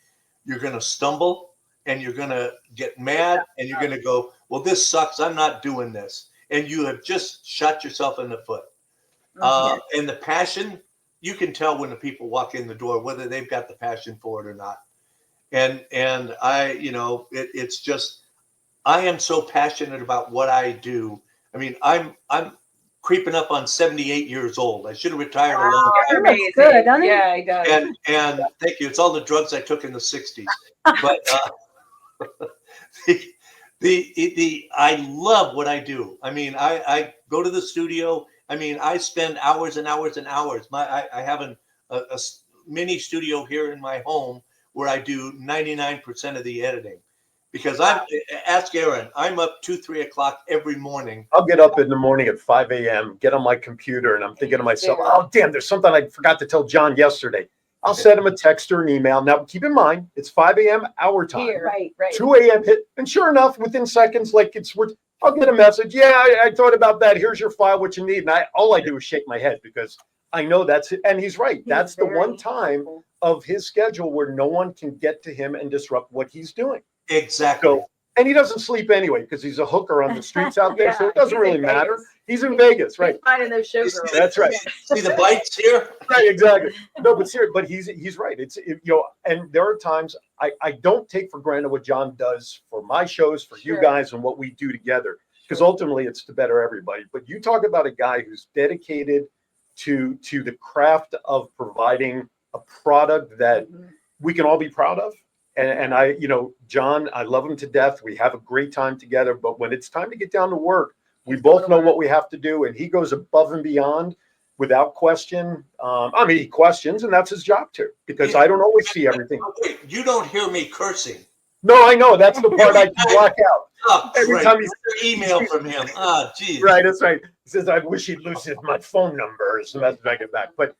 you're going to stumble and you're going to get mad and you're going to go, well, this sucks. I'm not doing this. And you have just shot yourself in the foot. And the passion, you can tell when the people walk in the door, whether they've got the passion for it or not. And I, you know, it's just, I am so passionate about what I do. I mean, I'm creeping up on 78 years old. I should have retired a long time. You're amazing. Good, doesn't he? Yeah, he does. And thank you. It's all the drugs I took in the 60s. But I love what I do. I mean, I go to the studio. I mean, I spend hours and hours and hours. I have a mini studio here in my home where I do 99% of the editing. Because ask Aaron, I'm up 2-3 o'clock every morning. I'll get up in the morning at 5 a.m., get on my computer, and I'm thinking to myself, oh, damn, there's something I forgot to tell John yesterday. I'll send him a text or an email. Now, keep in mind, it's 5 a.m. our time. Here. Right. 2 a.m. hit. And sure enough, within seconds, I'll get a message. Yeah, I thought about that. Here's your file, what you need. And all I do is shake my head because I know that's it. And he's right. That's the one time of his schedule where no one can get to him and disrupt what he's doing. Exactly. So, and he doesn't sleep anyway because he's a hooker on the streets out there. So it doesn't really matter. He's in Vegas, right? He's finding those showgirls. That's right. See the bites here? Right, exactly. No, but seriously, but he's right. And there are times I don't take for granted what John does for my shows, for you guys, and what we do together. Because ultimately it's to better everybody. But you talk about a guy who's dedicated to the craft of providing a product that we can all be proud of. And I, John, I love him to death. We have a great time together. But when it's time to get down to work, we both know what we have to do. And he goes above and beyond without question. I mean, he questions, and that's his job too, because I don't always see everything. You don't hear me cursing. No, I know. That's the part I can block out. Oh, Every time he's email from him. Oh, geez. Right, that's right. He says, I wish he'd lose my phone number. So that's back and back. But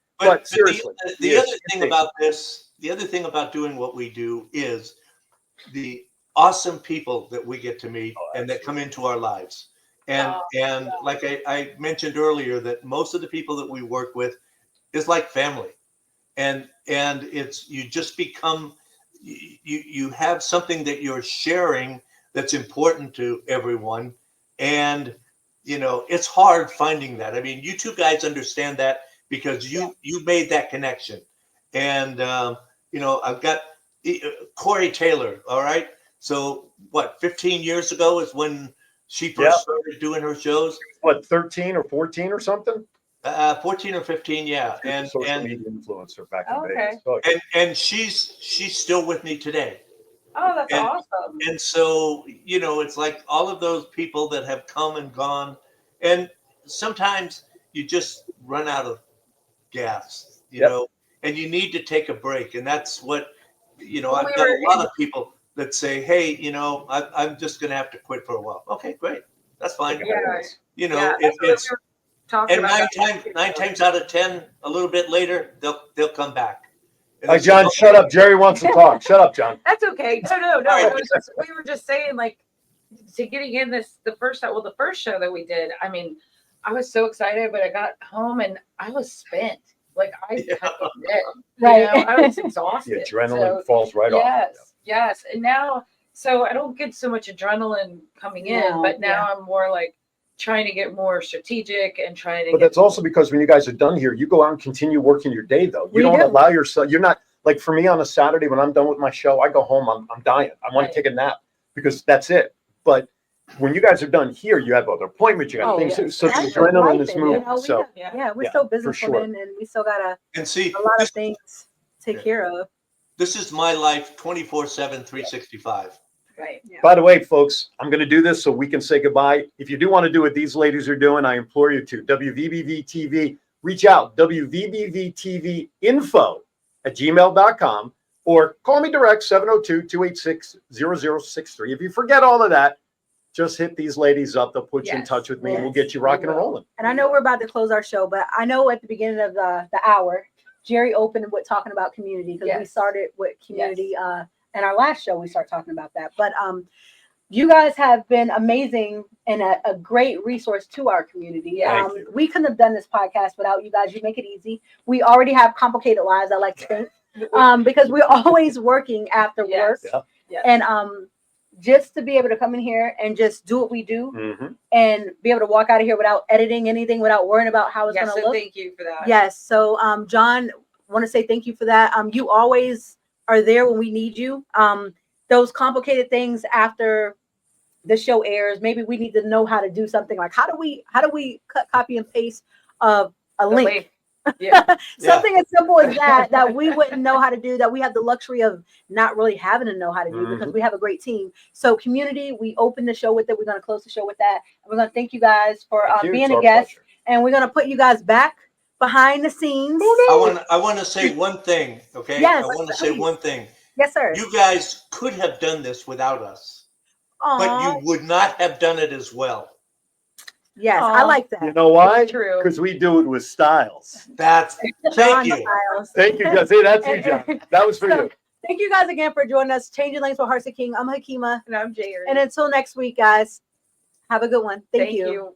seriously. The other thing about this, the other thing about doing what we do is the awesome people that we get to meet and that come into our lives. And like I mentioned earlier, that most of the people that we work with is like family. And it's, you just become, you have something that you're sharing that's important to everyone. And, it's hard finding that. I mean, you two guys understand that because you made that connection. And, I've got Corey Taylor. All right. So 15 years ago is when she first started doing her shows. 13 or 14 or something? 14 or 15. Yeah. And social media influencer back in Vegas. Okay. And she's still with me today. Oh, that's awesome. And so, it's like all of those people that have come and gone. And sometimes you just run out of gas, know, and you need to take a break. And that's what, I've got a lot of people that say, hey, I'm just going to have to quit for a while. Okay, great. That's fine. It's and nine times out of 10, a little bit later, they'll come back. Hey, John, shut up. Jerry wants to talk. Shut up, John. That's okay. No. We were just saying, like, to getting in the first show that we did, I mean, I was so excited, but I got home and I was spent. Like, I did. Right. I was exhausted. The adrenaline falls right off. Yes. And now, so I don't get so much adrenaline coming in, but now I'm more like trying to get more strategic and trying to. But that's also because when you guys are done here, you go out and continue working your day, though. You don't allow yourself. You're not like, for me on a Saturday when I'm done with my show, I go home. I'm dying. I want to take a nap because that's it. But when you guys are done here, you have other appointments. You got things. So the adrenaline is moving. So we're still businesswomen, and we still gotta see a lot of things to take care of. This is my life 24/7, 365. Right. Yeah. By the way, folks, I'm going to do this so we can say goodbye. If you do want to do what these ladies are doing, I implore you to. WVBV TV, reach out. WVBV TV info@gmail.com or call me direct 702-286-0063. If you forget all of that, just hit these ladies up. They'll put you in touch with me and we'll get you rocking and rolling. And I know we're about to close our show, but I know at the beginning of the hour, Jerry opened with talking about community because we started with community. In our last show, we started talking about that. But you guys have been amazing and a great resource to our community. Yeah. Thank you. We couldn't have done this podcast without you guys. You make it easy. We already have complicated lives, I like to think, because we're always working after work. Yes. Yeah. Yes. And just to be able to come in here and just do what we do Mm-hmm. and be able to walk out of here without editing anything, without worrying about how it's Yes, going to so look. thank you for that. Yes. So, John, want to say thank you for that. You always are there when we need you. Those complicated things after the show airs, maybe we need to know how to do something like how do we cut, copy, and paste a The link. Yeah. Something as simple as that we wouldn't know how to do, that we have the luxury of not really having to know how to do because we have a great team. So community, we open the show with it. We're going to close the show with that. And we're going to thank you guys for Thank you. being It's a our guest. pleasure. And we're going to put you guys back behind the scenes. I want to say one thing, okay? Yes, I want to say please. one thing. Yes, sir. You guys could have done this without us, but Aw, you would not have done it as well. yes, Aw. I like that. You know why? True. Because we do it with Stiles. That's John thank you. Stiles. Thank you, guys. Hey, that's you, John. That was for So, you. thank you guys again for joining us. Changing Lanes for Hartz King. I'm Hakima. And I'm Jerry. And until next week, guys, have a good one. Thank you.